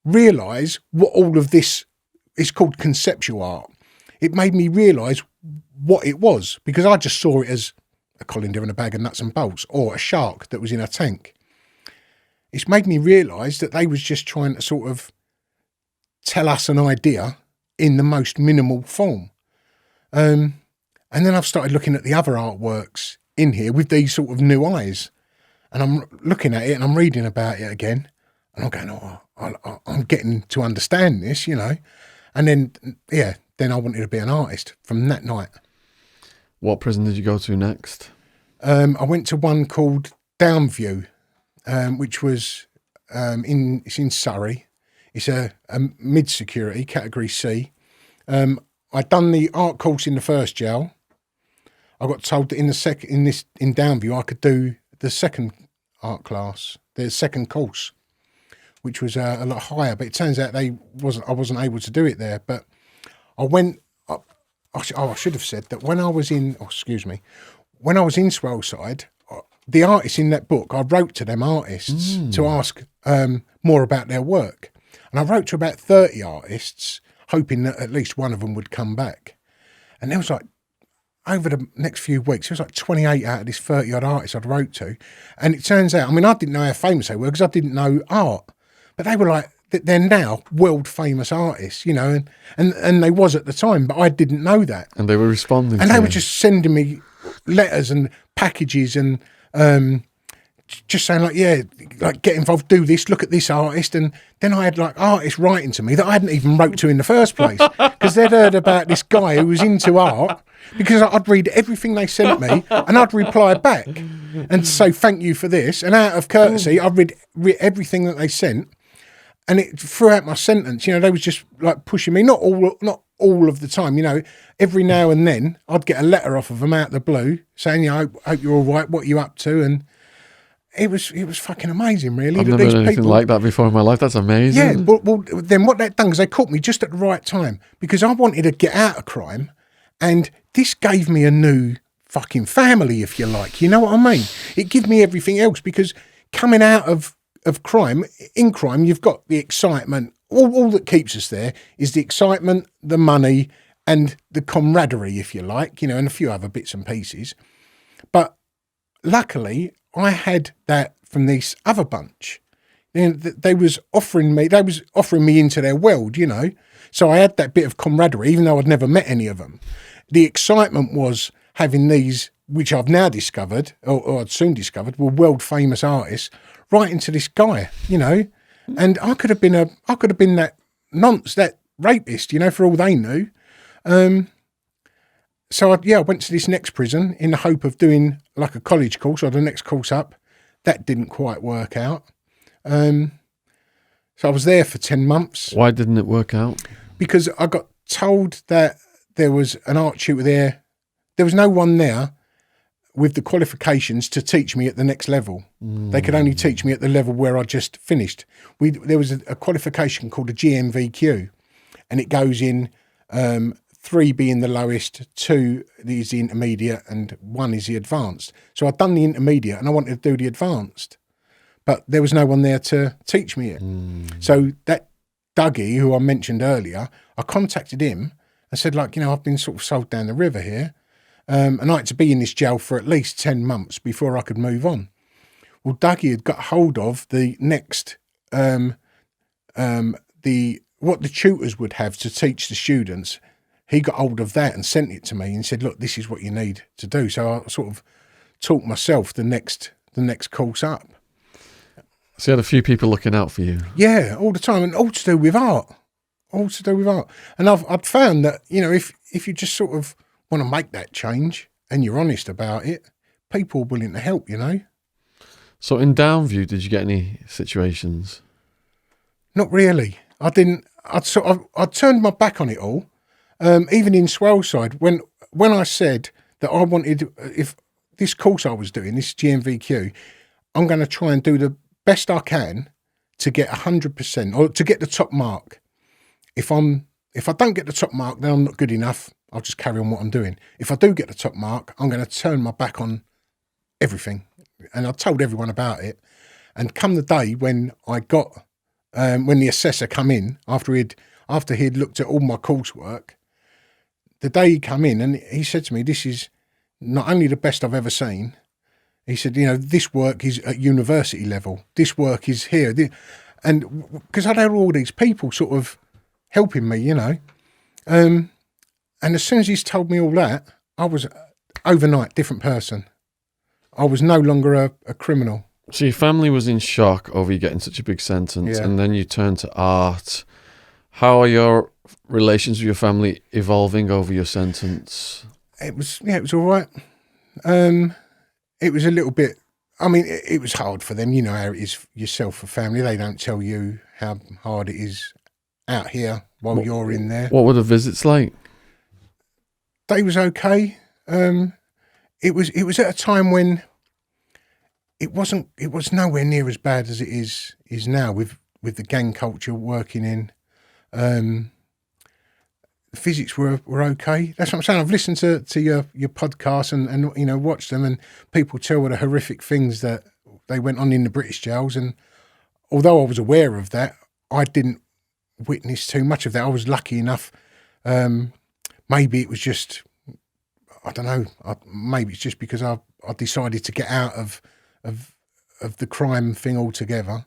realise what all of this is called conceptual art. It made me realise what it was, because I just saw it as a colander and a bag of nuts and bolts, or a shark that was in a tank. It's made me realise that they was just trying to sort of tell us an idea in the most minimal form. And then I've started looking at the other artworks in here with these sort of new eyes. And I'm looking at it and I'm reading about it again. And I'm going, I'm getting to understand this, And then, then I wanted to be an artist from that night. What prison did you go to next? I went to one called Downview, which was it's in Surrey. It's a mid-security, category C. I'd done the art course in the first jail. I got told that in Downview I could do the second art class, the second course, which was a lot higher. But it turns out I wasn't able to do it there. But I went. I should have said that when I was in. When I was in Swellside, the artists in that book, I wrote to them artists to ask more about their work, and I wrote to about 30 artists, hoping that at least one of them would come back. And there was like, over the next few weeks, there was like 28 out of this 30-odd artists I'd wrote to. And it turns out, I didn't know how famous they were because I didn't know art. But they were like, they're now world-famous artists, and they was at the time, but I didn't know that. And they were responding and they were just sending me letters and packages and just saying get involved, do this, look at this artist. And then I had like artists writing to me that I hadn't even wrote to in the first place because they'd heard about this guy who was into art, because I'd read everything they sent me and I'd reply back and say thank you for this, and out of courtesy I'd read everything that they sent, and it throughout my sentence, they was just like pushing me, not all of the time, every now and then I'd get a letter off of them out of the blue saying, I hope you're all right, what are you up to? And it was fucking amazing, really. I've never done anything like that before in my life. That's amazing. Yeah, well, then what that done is they caught me just at the right time, because I wanted to get out of crime, and this gave me a new fucking family, if you like. You know what I mean? It gave me everything else, because coming out of crime, in crime, you've got the excitement. All that keeps us there is the excitement, the money, and the camaraderie, if you like, and a few other bits and pieces. But luckily, I had that from this other bunch. They was offering me into their world, So I had that bit of camaraderie, even though I'd never met any of them. The excitement was having these, which I've now discovered, or I'd soon discovered, were world famous artists, writing to this guy, And I could have been that nonce, that rapist, for all they knew. So I went to this next prison in the hope of doing like a college course or the next course up. That didn't quite work out. So I was there for 10 months. Why didn't it work out? Because I got told that there was an art tutor there. There was no one there with the qualifications to teach me at the next level. They could only teach me at the level where I just finished. There was a qualification called a GMVQ, and it goes in 3 being the lowest, 2 is the intermediate, and 1 is the advanced. So I'd done the intermediate and I wanted to do the advanced, but there was no one there to teach me it. So that Dougie, who I mentioned earlier, I contacted him and said, I've been sort of sold down the river here, and I had to be in this jail for at least 10 months before I could move on. Well, Dougie had got hold of the next, what the tutors would have to teach the students. He got hold of that and sent it to me and said, look, this is what you need to do. So I sort of taught myself the next course up. So you had a few people looking out for you. Yeah, all the time, and all to do with art. All to do with art. And I've found that, you know, if you just sort of want to make that change and you're honest about it, people are willing to help, you know. So in Downview, did you get any situations? Not really. I didn't. I turned my back on it all. Even in Swellside, when I said that I wanted, if this course I was doing, this GMVQ, I'm going to try and do the best I can to get 100% or to get the top mark. If I don't get the top mark, then I'm not good enough. I'll just carry on what I'm doing. If I do get the top mark, I'm going to turn my back on everything. And I told everyone about it. And come the day when I got, when the assessor come in, after he'd looked at all my coursework, the day he come in and he said to me, this is not only the best I've ever seen, he said, you know, this work is at university level. This work is here. And because I'd had all these people sort of helping me, you know. And as soon as he's told me all that, I was overnight different person. I was no longer a criminal. So your family was in shock over you getting such a big sentence, Yeah. and then you turned to art. How are your relations with your family evolving over your sentence? It was all right. It was a little bit, I mean, it was hard for them. You know how it is yourself for family. They don't tell you how hard it is out here while you're in there. What were the visits like? They was okay. It was at a time when it was nowhere near as bad as it is now with the gang culture working in. The physics were okay. That's what I'm saying. I've listened to your podcast and you know, watched them, and people tell what the horrific things that they went on in the British jails. And although I was aware of that, I didn't witness too much of that. I was lucky enough. Maybe it was just, I don't know. Maybe it's just because I decided to get out of the crime thing altogether,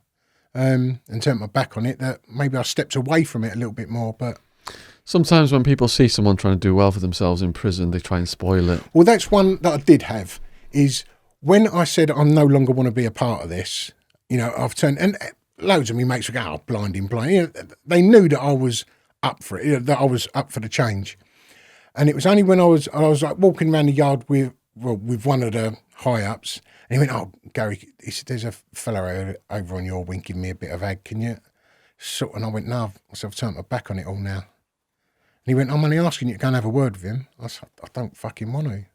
and turned my back on it. That maybe I stepped away from it a little bit more, but. Sometimes when people see someone trying to do well for themselves in prison, they try and spoil it. Well, that's one that I did have, is when I said I no longer want to be a part of this, you know, I've turned, and loads of me mates would go, oh, blind. You know, they knew that I was up for it, you know, that I was up for the change. And it was only when I was like walking around the yard with one of the high-ups, and he went, oh, Gary, he said, there's a fella over on your wing giving me a bit of ag, can you? And I went, no, I've turned my back on it all now. And he went, I'm only asking you to go and have a word with him. I said, I don't fucking want to.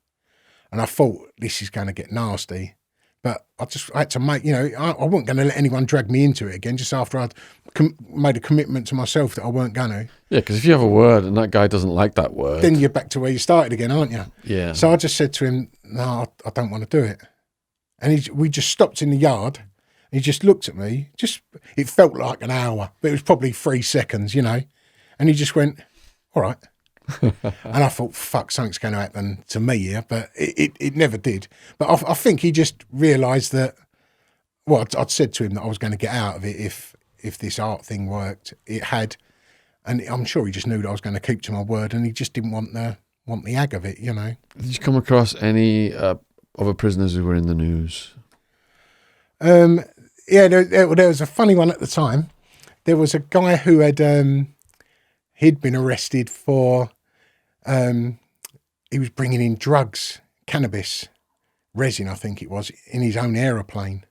And I thought, this is going to get nasty. But I had to make, you know, I wasn't going to let anyone drag me into it again just after I'd made a commitment to myself that I weren't going to. Yeah, because if you have a word and that guy doesn't like that word... Then you're back to where you started again, aren't you? Yeah. So I just said to him, no, I don't want to do it. And we just stopped in the yard. And he just looked at me. It felt like an hour, but it was probably 3 seconds, you know. And he just went... all right. And I thought, fuck, something's going to happen to me here, but it never did. But I think he just realised that, well, I'd said to him that I was going to get out of it if this art thing worked. It had, and I'm sure he just knew that I was going to keep to my word, and he just didn't want the ag of it, you know. Did you come across any other prisoners who were in the news? Yeah, there was a funny one at the time. There was a guy who had... he'd been arrested for, he was bringing in drugs, cannabis, resin, I think it was, in his own aeroplane.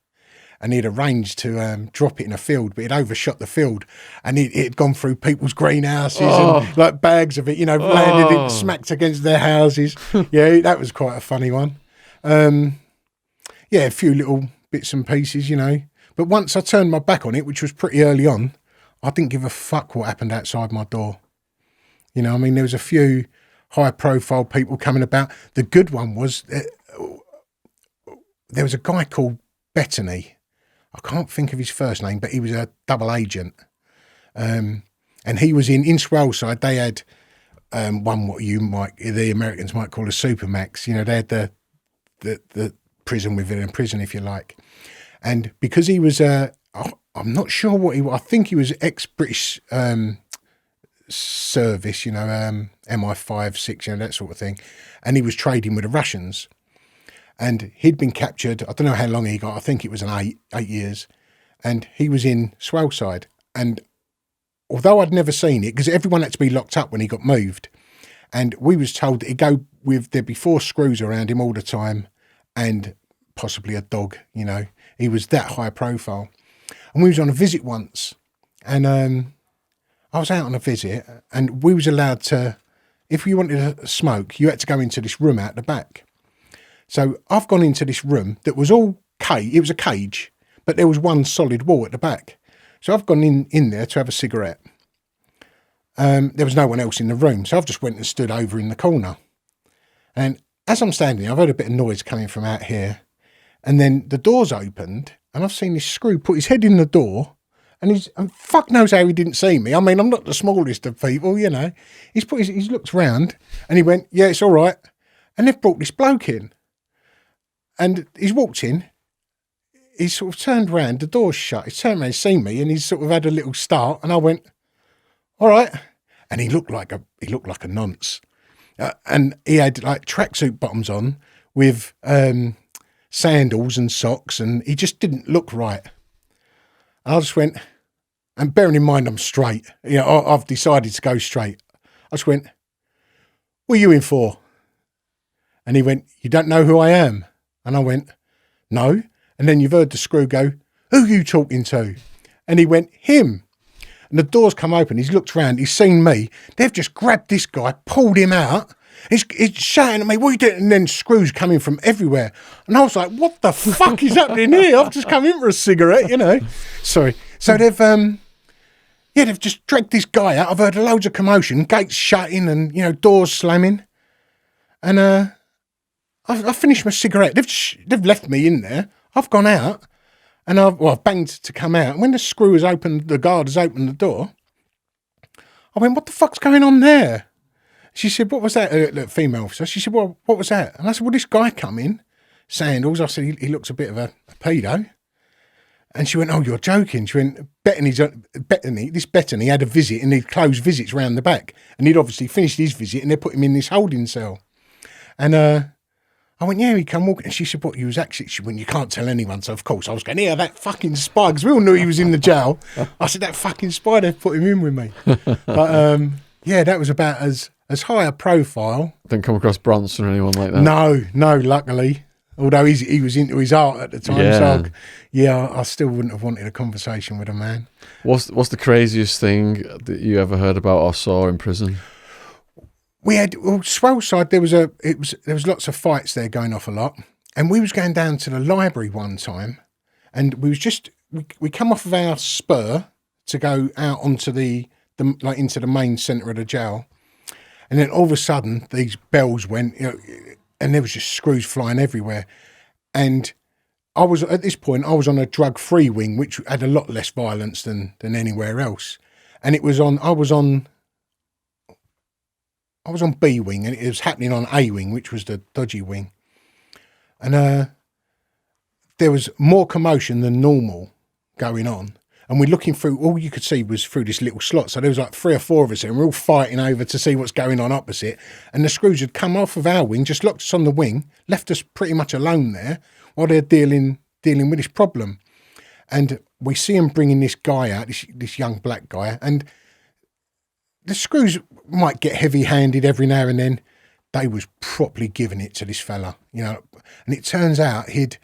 And he'd arranged to drop it in a field, but he'd overshot the field. And it had gone through people's greenhouses and like bags of it, you know, landed, it smacked against their houses. Yeah, that was quite a funny one. Yeah, a few little bits and pieces, you know. But once I turned my back on it, which was pretty early on, I didn't give a fuck what happened outside my door. You know, I mean, there was a few high-profile people coming about. The good one was, there was a guy called Bettany. I can't think of his first name, but he was a double agent. And he was in Swellside. They had one what the Americans might call a supermax. You know, they had the prison within a prison, if you like. And because he was I'm not sure what he was. I think he was ex-British service, MI5, 6, that sort of thing. And he was trading with the Russians. And he'd been captured. I don't know how long he got. I think it was an 8 years. And he was in Swellside. And although I'd never seen it, because everyone had to be locked up when he got moved. And we was told that there'd be 4 screws around him all the time and possibly a dog, He was that high profile. And we was on a visit once. And I was out on a visit and we was allowed to, if you wanted to smoke, you had to go into this room out the back. So I've gone into this room that was all it was a cage, but there was one solid wall at the back. So I've gone in there to have a cigarette. There was no one else in the room, so I've just went and stood over in the corner. And as I'm standing there, I've heard a bit of noise coming from out here. And then the door's opened, and I've seen this screw put his head in the door, and fuck knows how he didn't see me. I mean, I'm not the smallest of people, He's looked round, and he went, yeah, it's all right. And they've brought this bloke in. And he's walked in, he's sort of turned round, the door's shut, he's turned around, seen me, and he's sort of had a little start, and I went, all right. And he looked like a nonce. And he had like tracksuit bottoms on with sandals and socks, and he just didn't look right. And I just went, and bearing in mind I'm straight, I've decided to go straight. I just went, what are you in for? And he went, you don't know who I am? And I went, no. And then you've heard the screw go, who are you talking to? And he went, him. And the door's come open. He's looked round. He's seen me. They've just grabbed this guy, pulled him out. He's shouting at me, what are you doing? And then screws coming from everywhere. And I was like, what the fuck is happening here? I've just come in for a cigarette, Sorry. So they've just dragged this guy out. I've heard loads of commotion, gates shutting and, doors slamming. And I finished my cigarette. They've left me in there. I've gone out. And I've banged to come out. And when the guard has opened the door, I went, what the fuck's going on there? She said, what was that? The female officer. She said, well, what was that? And I said, well, this guy come in, sandals. I said, he looks a bit of a pedo. And she went, oh, you're joking. She went, Bettany had a visit and he'd closed visits round the back. And he'd obviously finished his visit and they put him in this holding cell. And I went, yeah, he come walking. And she said, what, you was actually, she went, you can't tell anyone. So, of course, I was going, yeah, that fucking spy, because we all knew he was in the jail. I said, that fucking spy, they've put him in with me. But, yeah, that was about as high a profile. Didn't come across Bronson or anyone like that? No, luckily. Although he was into his art at the time. Yeah. So, I still wouldn't have wanted a conversation with a man. What's the craziest thing that you ever heard about or saw in prison? We had Swellside. There was lots of fights there going off a lot, and we was going down to the library one time, and we come off of our spur to go out onto into the main centre of the jail, and then all of a sudden these bells went, and there was just screws flying everywhere, and at this point I was on a drug-free wing, which had a lot less violence than anywhere else, and I was on B wing, and it was happening on A wing, which was the dodgy wing. And there was more commotion than normal going on. And we're looking through, all you could see was through this little slot. So there was like 3 or 4 of us there, and we're all fighting over to see what's going on opposite. And the screws had come off of our wing, just locked us on the wing, left us pretty much alone there while they're dealing with this problem. And we see them bringing this guy out, this young black guy, and the screws might get heavy-handed every now and then. They was properly giving it to this fella, And it turns out he'd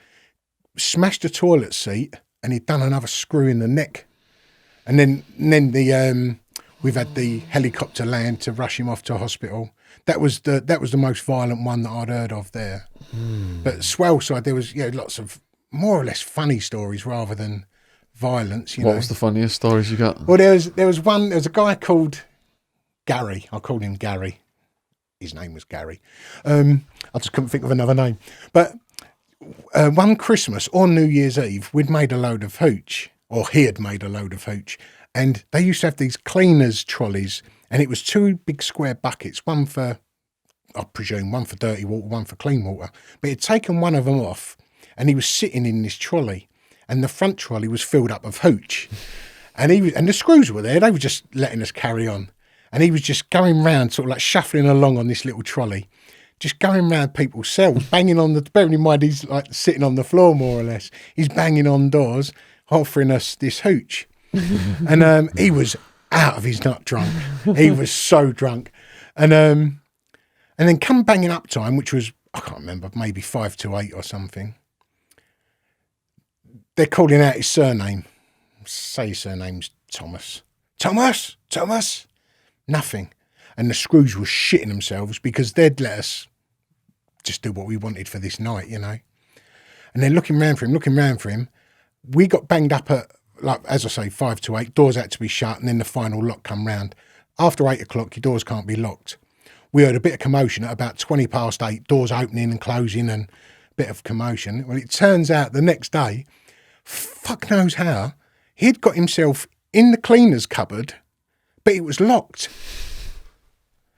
smashed a toilet seat and he'd done another screw in the neck. And then we've had the helicopter land to rush him off to hospital. That was the most violent one that I'd heard of there. But Swellside, there was lots of more or less funny stories rather than violence. What was the funniest stories you got? Well, there was a guy called Gary. I called him Gary. His name was Gary. I just couldn't think of another name. But one Christmas or New Year's Eve, we'd made a load of hooch, or he had made a load of hooch, and they used to have these cleaners trolleys, and it was 2 big square buckets, one for, I presume, one for dirty water, one for clean water. But he'd taken one of them off, and he was sitting in this trolley, and the front trolley was filled up of hooch. And the screws were there. They were just letting us carry on. And he was just going round, sort of like shuffling along on this little trolley, just going round people's cells, banging on the, bearing in mind he's like sitting on the floor more or less. He's banging on doors, offering us this hooch. And he was out of his nut drunk. He was so drunk. And then come banging up time, which was, I can't remember, maybe 5 to 8 or something. They're calling out his surname. Say his surname's Thomas. Thomas. Nothing. And the screws were shitting themselves because they'd let us just do what we wanted for this night, you know. And then looking round for him. We got banged up at, like, as I say, 5 to 8. Doors had to be shut, and then the final lock come round. After 8 o'clock, your doors can't be locked. We heard a bit of commotion at about 20 past 8, doors opening and closing and a bit of commotion. Well, it turns out the next day, fuck knows how, he'd got himself in the cleaner's cupboard, but it was locked.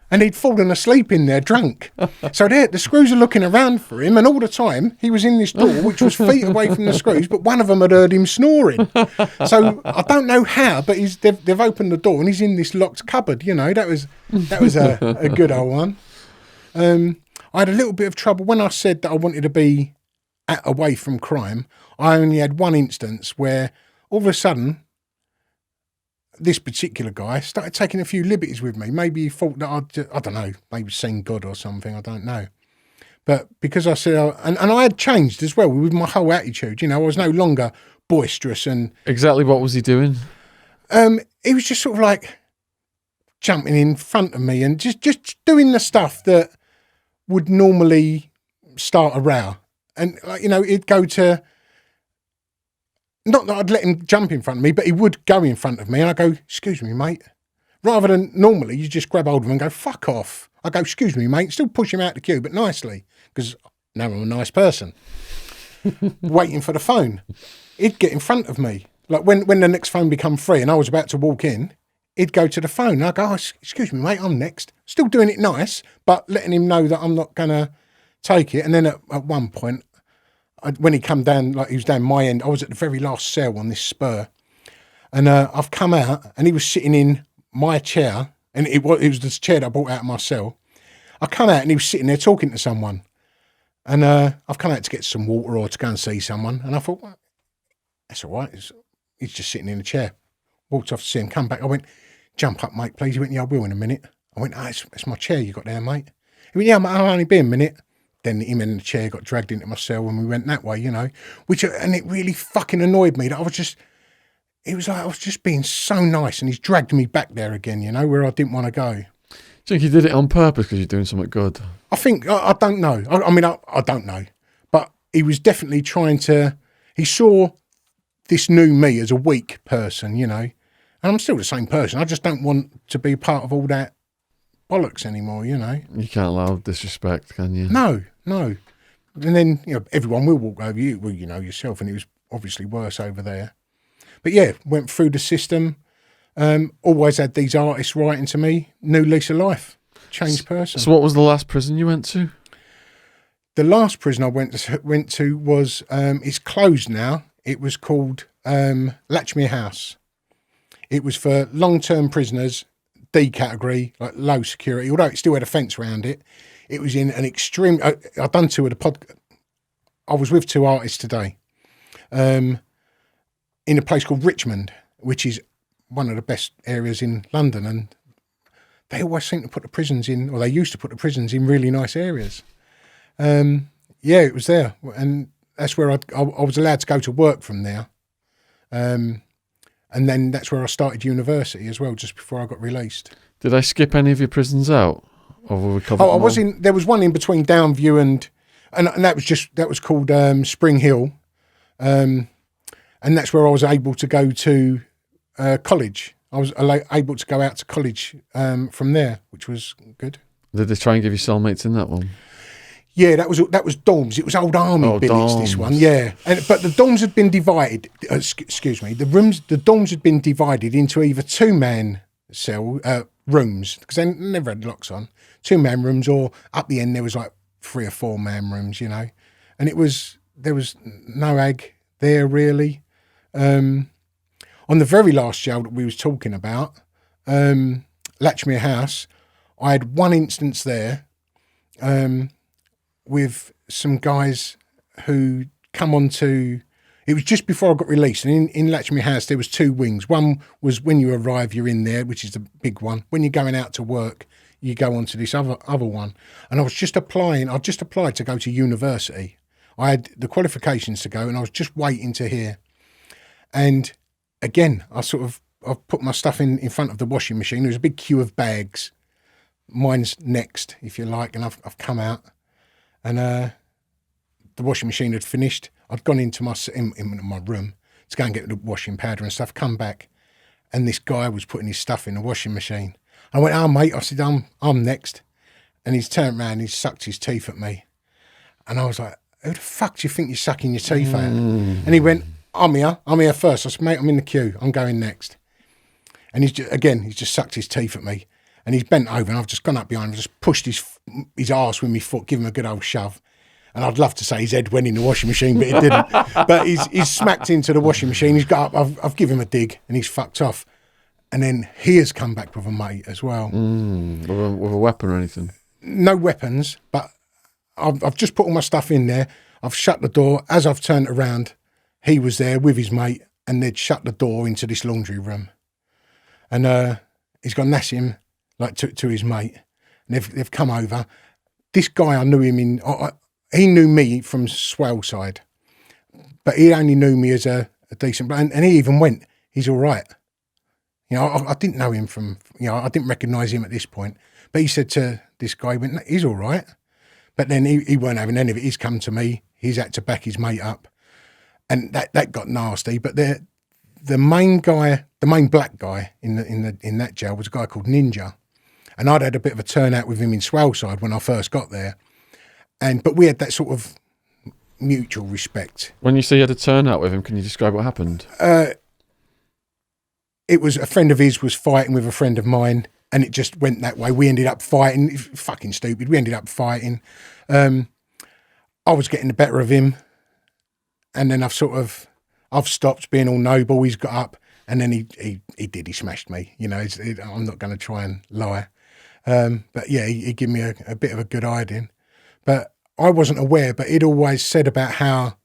And he'd fallen asleep in there drunk. So the screws are looking around for him, and all the time he was in this door, which was feet away from the screws, but one of them had heard him snoring. So I don't know how, but they've opened the door and he's in this locked cupboard. You know, that was a good old one. I had a little bit of trouble when I said that I wanted to be away from crime. I only had one instance where all of a sudden this particular guy started taking a few liberties with me. Maybe he thought that I don't know, maybe seen God or something, I don't know. But because I said, and I had changed as well with my whole attitude, you know, I was no longer boisterous and... Exactly what was he doing? He was just sort of like jumping in front of me and just doing the stuff that would normally start a row. And, like, you know, it'd go to... Not that I'd let him jump in front of me, but he would go in front of me and I'd go, excuse me, mate. Rather than normally you just grab hold of him and go, fuck off. I go, excuse me, mate. Still push him out the queue, but nicely, because now I'm a nice person. Waiting for the phone. He'd get in front of me. Like when the next phone become free and I was about to walk in, he'd go to the phone. And I'd go, oh, excuse me, mate, I'm next. Still doing it nice, but letting him know that I'm not going to take it. And then at one point, when he come down, like he was down my end, I was at the very last cell on this spur, and I've come out, and he was sitting in my chair, and it was the chair that I brought out of my cell. I come out, and he was sitting there talking to someone, and I've come out to get some water or to go and see someone, and I thought, well, that's all right. He's just sitting in a chair. Walked off to see him, come back. I went, jump up, mate, please. He went, yeah, I will in a minute. I went, it's my chair you got there, mate. He went, yeah, I'll only be a minute. Then him and the chair got dragged into my cell and we went that way, you know, and it really fucking annoyed me that it was like I was just being so nice and he's dragged me back there again, you know, where I didn't want to go. Do you think he did it on purpose because you're doing something good? I think, I don't know. I don't know. But he was definitely he saw this new me as a weak person, you know, and I'm still the same person. I just don't want to be part of all that bollocks anymore, you know. You can't allow disrespect, can you? No. And then, you know, everyone will walk over you, well, you know, yourself, and it was obviously worse over there. But yeah, went through the system, always had these artists writing to me, new lease of life, changed person. So what was the last prison you went to? The last prison I went to was, it's closed now. It was called Latchmere House. It was for long-term prisoners, D category, like low security, although it still had a fence around it. It was in an extreme... I've done two of the podcast. I was with two artists today in a place called Richmond, which is one of the best areas in London, and they always seem to put the prisons in, or they used to put the prisons in really nice areas. Yeah, it was there, and that's where I was allowed to go to work from there. And then that's where I started university as well, just before I got released. Did I skip any of your prisons out? Or were we covered I was in. There was one in between Downview and that was called Spring Hill, and that's where I was able to go to college. I was able to go out to college from there, which was good. Did they try and give you cellmates in that one? Yeah, that was dorms. It was old army billets, this one. Yeah, but the dorms had been divided. Excuse me. The dorms had been divided into either 2-man cell rooms, because they never had locks on. 2-man rooms, or up the end there was like 3 or 4-man rooms, you know. And there was no ag, there really. On the very last jail that we was talking about, Latchmere House, I had one instance there with some guys who come on to... It was just before I got released, and in Latchmere House there was two wings. One was when you arrive, you're in there, which is the big one. When you're going out to work, you go on to this other one. And I just applied to go to university. I had the qualifications to go, and I was just waiting to hear. And again, I've put my stuff in front of the washing machine. There was a big queue of bags. Mine's next, if you like, and I've come out, and the washing machine had finished. I'd gone into my room to go and get the washing powder and stuff, come back, and this guy was putting his stuff in the washing machine. I went, "Oh, mate," I said, I'm next. And he's turned around, he sucked his teeth at me. And I was like, "Who the fuck do you think you're sucking your teeth at?" And he went, I'm here first. I said, "Mate, I'm in the queue, I'm going next." And he's just sucked his teeth at me. And he's bent over, and I've just gone up behind him, just pushed his arse with my foot, give him a good old shove. And I'd love to say his head went in the washing machine, but it didn't. But he's smacked into the washing machine. He's got up. I've given him a dig, and he's fucked off. And then he has come back with a mate as well. With a weapon or anything? No weapons, but I've just put all my stuff in there. I've shut the door. As I've turned around, he was there with his mate, and they'd shut the door into this laundry room. And he's gone, "That's him," like to his mate. And they've come over. This guy, I knew him he knew me from Swaleside, but he only knew me as a decent, and he even went, "He's all right." I didn't know him from, I didn't recognise him at this point, but he said to this guy, he went, "He's all right." But then he weren't having any of it. He's come to me. He's had to back his mate up, and that got nasty. But the main guy, the main black guy in that jail was a guy called Ninja, and I'd had a bit of a turnout with him in Swaleside when I first got there. But we had that sort of mutual respect. When you say you had a turnout with him, can you describe what happened? It was a friend of his was fighting with a friend of mine, and it just went that way. We ended up fighting. Fucking stupid. We ended up fighting. I was getting the better of him, and then I've stopped being all noble. He's got up, and then he smashed me. I'm not going to try and lie. But yeah, he gave me a bit of a good hiding. But I wasn't aware, but he'd always said about how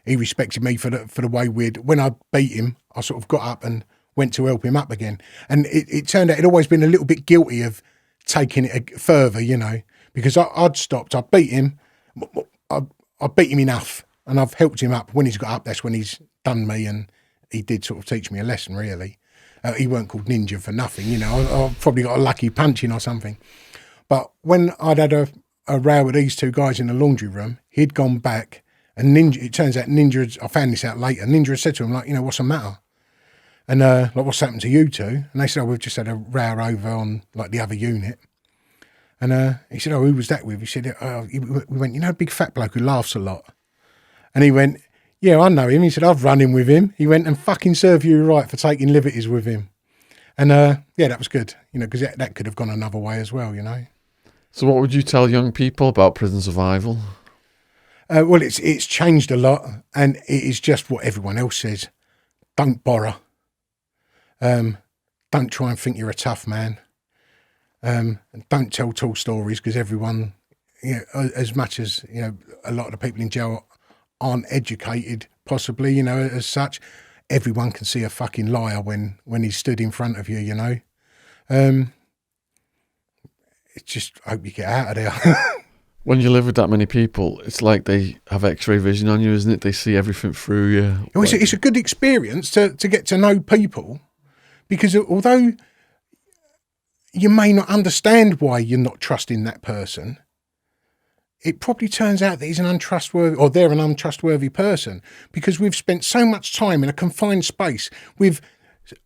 he respected me for the way when I beat him, I sort of got up and went to help him up again. And it turned out he'd always been a little bit guilty of taking it further, because I'd stopped, I beat him, I beat him enough, and I've helped him up. When he's got up, that's when he's done me, and he did sort of teach me a lesson, really. He weren't called Ninja for nothing, I've probably got a lucky punching or something. But when I'd had a row with these two guys in the laundry room, he'd gone back, and Ninja, it turns out Ninja, I found this out later, Ninja had said to him, like, "What's the matter?" And like, "What's happened to you two?" And they said, "Oh, we've just had a row over on like the other unit." And he said, "Oh, who was that with?" He said, we went, "Big fat bloke who laughs a lot." And he went, "Yeah, I know him." He said, "I've run in with him." He went, "And fucking serve you right for taking liberties with him." And yeah, that was good, because that could have gone another way as well, So what would you tell young people about prison survival? Well, it's changed a lot, and it is just what everyone else says. Don't borrow. Don't try and think you're a tough man. And don't tell tall stories, because everyone, as much as, a lot of the people in jail aren't educated, possibly, as such, everyone can see a fucking liar when he's stood in front of you, It's just, I hope you get out of there. When you live with that many people, it's like they have X-ray vision on you, isn't it? They see everything through you. Well, it's a good experience to get to know people, because although you may not understand why you're not trusting that person, it probably turns out that he's an untrustworthy, or they're an untrustworthy person, because we've spent so much time in a confined space with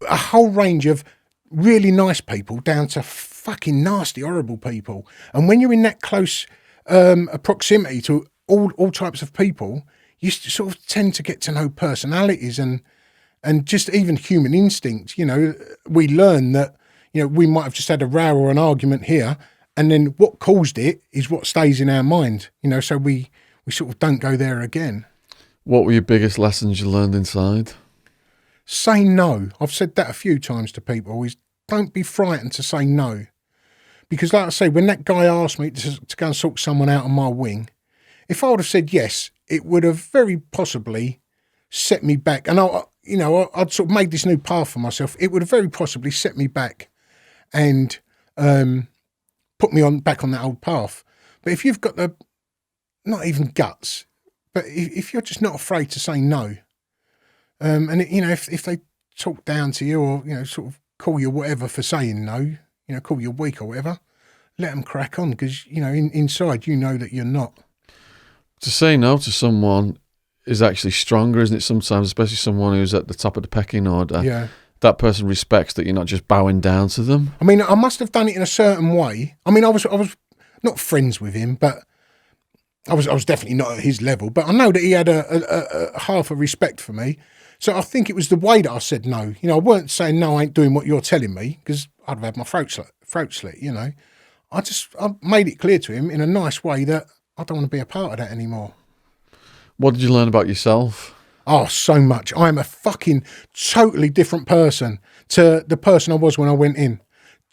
a whole range of really nice people down to fucking nasty, horrible people. And when you're in that close a proximity to all types of people, you sort of tend to get to know personalities and just even human instincts. We learn that, we might have just had a row or an argument here, and then what caused it is what stays in our mind, so we sort of don't go there again. What were your biggest lessons you learned inside? Say no. I've said that a few times to people, is don't be frightened to say no. Because like I say, when that guy asked me to go and sort someone out on my wing, if I would have said yes, it would have very possibly set me back. And I'd sort of made this new path for myself. It would have very possibly set me back and put me back on that old path. But if you've got not even guts, but if you're just not afraid to say no, if they talk down to you or, sort of call you whatever for saying no, call you weak or whatever, let them crack on because, inside that you're not. To say no to someone is actually stronger, isn't it? Sometimes, especially someone who's at the top of the pecking order. Yeah. That person respects that you're not just bowing down to them. I mean, I must have done it in a certain way. I mean, I was not friends with him, but I was definitely not at his level. But I know that he had a half a respect for me. So I think it was the way that I said no. I weren't saying, no, I ain't doing what you're telling me, because I'd have had my throat slit, I made it clear to him in a nice way that I don't want to be a part of that anymore. What did you learn about yourself? Oh, so much. I am a fucking totally different person to the person I was when I went in.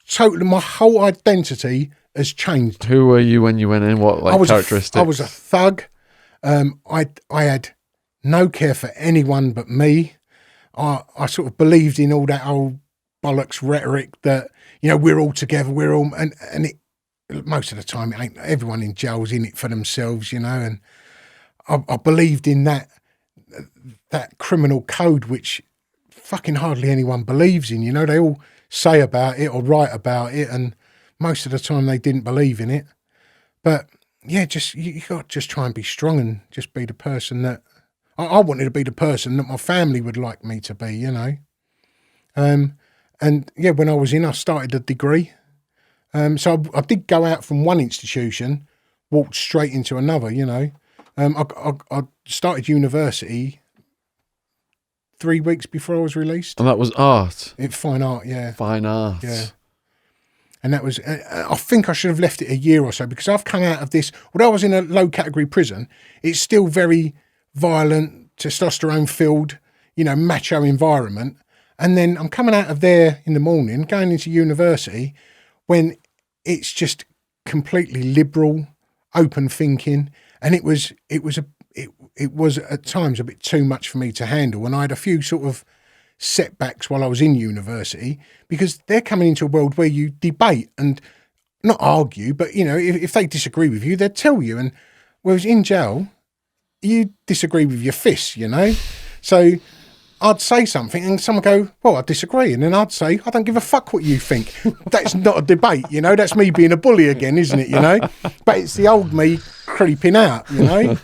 Totally, my whole identity has changed. Who were you when you went in? What characteristics? I was a thug. I had no care for anyone but me. I sort of believed in all that old bollocks rhetoric that, we're all together, and it, most of the time, it ain't. Everyone in jail's in it for themselves, and I believed in that criminal code, which fucking hardly anyone believes in. They all say about it or write about it, and most of the time they didn't believe in it. But yeah, you got to just try and be strong and just be the person that I wanted to be, the person that my family would like me to be, And yeah, when I was in, I started a degree. So I did go out from one institution, walked straight into another, I started university 3 weeks before I was released. And that was art? Fine art, yeah. Fine art. Yeah. And that was, I think I should have left it a year or so, because I've come out of this, although I was in a low category prison, it's still very violent, testosterone filled, macho environment. And then I'm coming out of there in the morning, going into university, when it's just completely liberal, open thinking. And it was at times a bit too much for me to handle. And I had a few sort of setbacks while I was in university, because they're coming into a world where you debate and not argue, but, if they disagree with you, they'd tell you. And whereas in jail, you disagree with your fists, So I'd say something and someone go, well, I disagree. And then I'd say, I don't give a fuck what you think. That's not a debate, that's me being a bully again, isn't it, But it's the old me creeping out, Like,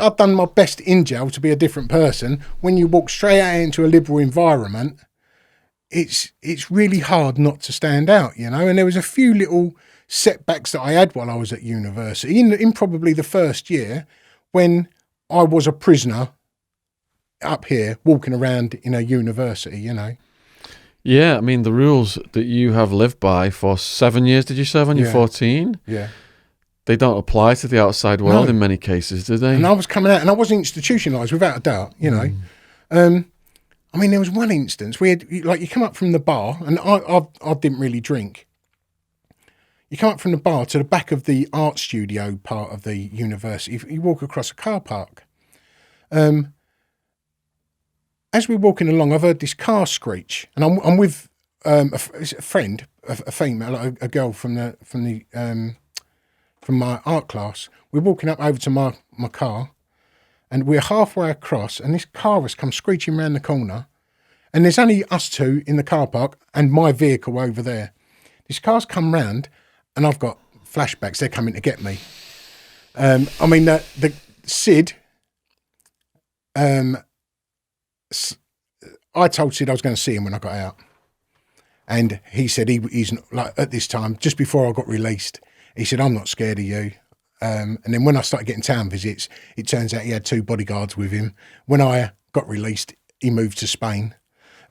I've done my best in jail to be a different person. When you walk straight out into a liberal environment, it's really hard not to stand out, And there was a few little setbacks that I had while I was at university, in probably the first year, when I was a prisoner up here walking around in a university, Yeah, I mean, the rules that you have lived by for 7 years, did you serve when you're 14? Yeah. They don't apply to the outside world in many cases, do they? And I was coming out and I wasn't institutionalised, without a doubt, I mean, there was one instance where you come up from the bar, and I didn't really drink. You come up from the bar to the back of the art studio part of the university. You walk across a car park. As we're walking along, I've heard this car screech, and I'm with a friend, a female, a girl from my art class. We're walking up over to my car, and we're halfway across, and this car has come screeching round the corner, and there's only us two in the car park and my vehicle over there. This car's come round, and I've got flashbacks. They're coming to get me. I mean, the Sid. I told Sid I was going to see him when I got out, and he said he's like, at this time, just before I got released, he said, I'm not scared of you. And then when I started getting town visits, it turns out he had 2 bodyguards with him. When I got released, he moved to Spain.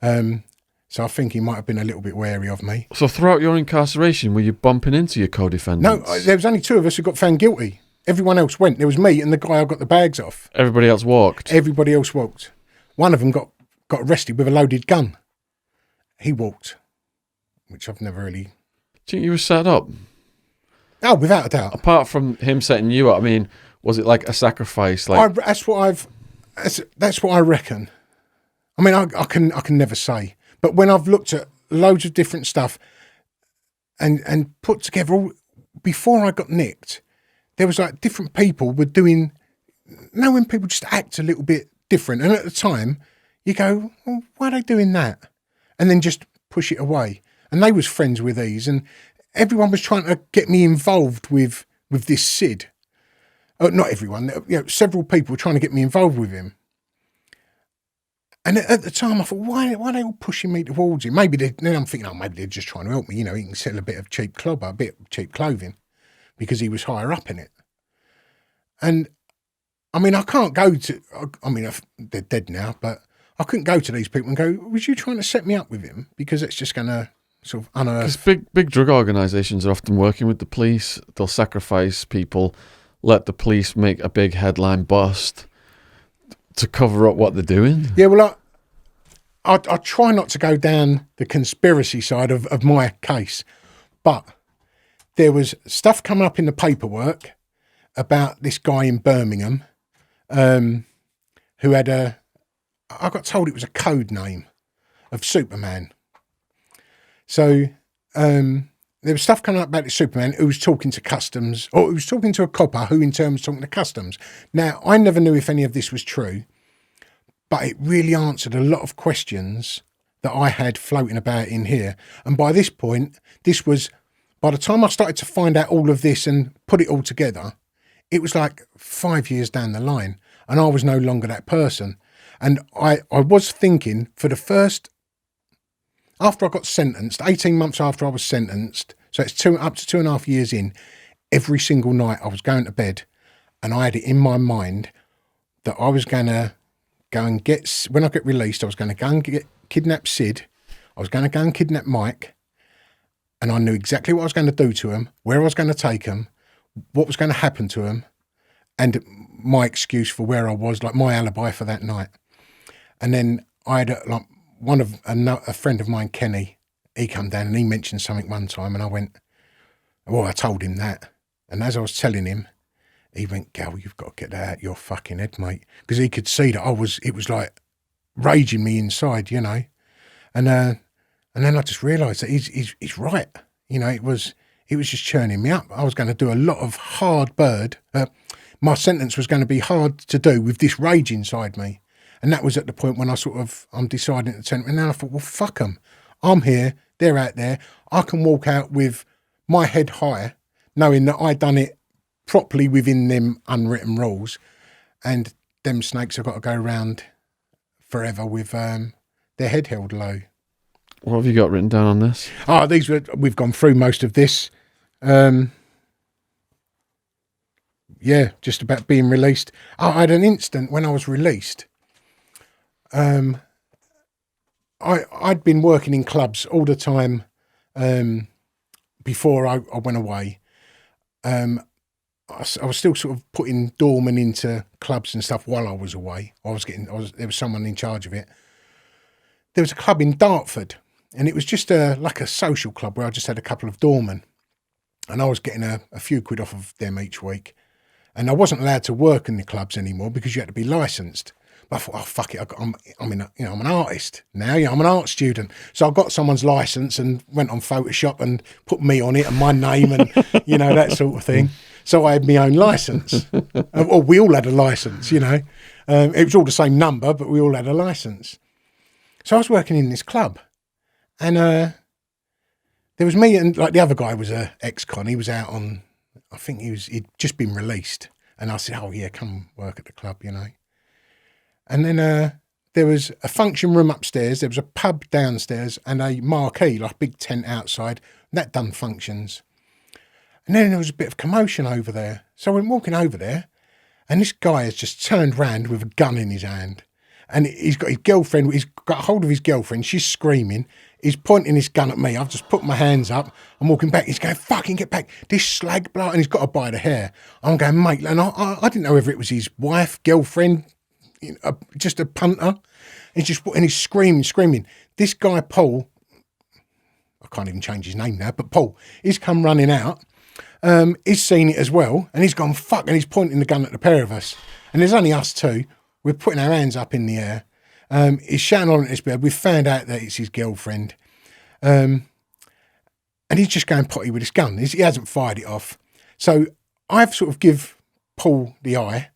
So I think he might have been a little bit wary of me. So throughout your incarceration, were you bumping into your co-defendants? No, there was only 2 of us who got found guilty. Everyone else went. There was me and the guy I got the bags off. Everybody else walked. Everybody else walked. One of them got arrested with a loaded gun. He walked, which I've never really... Do you think you were set up? Oh, without a doubt. Apart from him setting you up, I mean, was it like a sacrifice? Like that's what I reckon. I mean, I can never say. But when I've looked at loads of different stuff and put together all... Before I got nicked, there was like different people were doing... When people just act a little bit different. And at the time, you go, well, why are they doing that? And then just push it away. And they was friends with these, and everyone was trying to get me involved with this Sid. Not everyone, several people were trying to get me involved with him. And at the time, I thought, why are they all pushing me towards him? Then I'm thinking, maybe they're just trying to help me. He can sell a bit of cheap clobber, a bit of cheap clothing, because he was higher up in it. And I mean, I can't go to. I mean, they're dead now, but I couldn't go to these people and go, was you trying to set me up with him? Because it's just going to sort of unearth. Because big drug organisations are often working with the police. They'll sacrifice people, let the police make a big headline bust to cover up what they're doing. Yeah, well, I try not to go down the conspiracy side of my case, but there was stuff coming up in the paperwork about this guy in Birmingham who had I got told it was a code name of Superman. So there was stuff coming up about this Superman who was talking to customs, or who was talking to a copper who in turn was talking to customs. Now, I never knew if any of this was true, but it really answered a lot of questions that I had floating about in here. And by this point, by the time I started to find out all of this and put it all together, it was like 5 years down the line, and I was no longer that person. And I was thinking for the first, after I got sentenced, 18 months after I was sentenced, so it's up to 2.5 years in, every single night I was going to bed and I had it in my mind that I was going to go and when I get released, I was going to go and kidnap Sid, I was going to go and kidnap Mike, and I knew exactly what I was going to do to him, where I was going to take him, what was going to happen to him, and my excuse for where I was, like my alibi for that night. And then I had a friend of mine, Kenny, he come down and he mentioned something one time, and I went, well, I told him that. And as I was telling him, he went, Gal, you've got to get that out of your fucking head, mate. Because he could see that it was like raging me inside, And then I just realised that he's right. It was just churning me up. I was going to do a lot of hard bird. My sentence was going to be hard to do with this rage inside me. And that was at the point when I'm deciding to turn. And then I thought, well, fuck them. I'm here, they're out there. I can walk out with my head high, knowing that I done it properly within them unwritten rules. And them snakes have got to go around forever with their head held low. What have you got written down on this? We've gone through most of this. Just about being released. I had an instant when I was released. I'd been working in clubs all the time before I went away. I was still sort of putting doormen into clubs and stuff while I was away. There was someone in charge of it. There was a club in Dartford, and it was just like a social club where I just had a couple of doormen, and I was getting a few quid off of them each week. And I wasn't allowed to work in the clubs anymore because you had to be licensed. But I thought, oh, fuck it, I'm an artist now. I'm an art student. So I got someone's license and went on Photoshop and put me on it and my name and, that sort of thing. So I had my own license. Well, we all had a license, It was all the same number, but we all had a license. So I was working in this club, and there was me and like the other guy was a ex-con. He was out on, I think he'd just been released. And I said, oh yeah, come work at the club, And then there was a function room upstairs, there was a pub downstairs, and a marquee, like a big tent outside, that done functions. And then there was a bit of commotion over there. So I went walking over there, and this guy has just turned round with a gun in his hand. And he's got his girlfriend, he's got hold of his girlfriend, she's screaming. He's pointing his gun at me. I've just put my hands up. I'm walking back. He's going, fucking get back. This slag bloke. And he's got a by the hair. I'm going, mate. And I didn't know whether it was his wife, girlfriend, just a punter. He's screaming. This guy, Paul, I can't even change his name now, but Paul, he's come running out. He's seen it as well. And he's gone, fuck. And he's pointing the gun at the pair of us. And there's only us two. We're putting our hands up in the air. He's shouting on at his bed. We've found out that it's his girlfriend. And he's just going potty with his gun. He hasn't fired it off. So I've sort of give Paul the eye,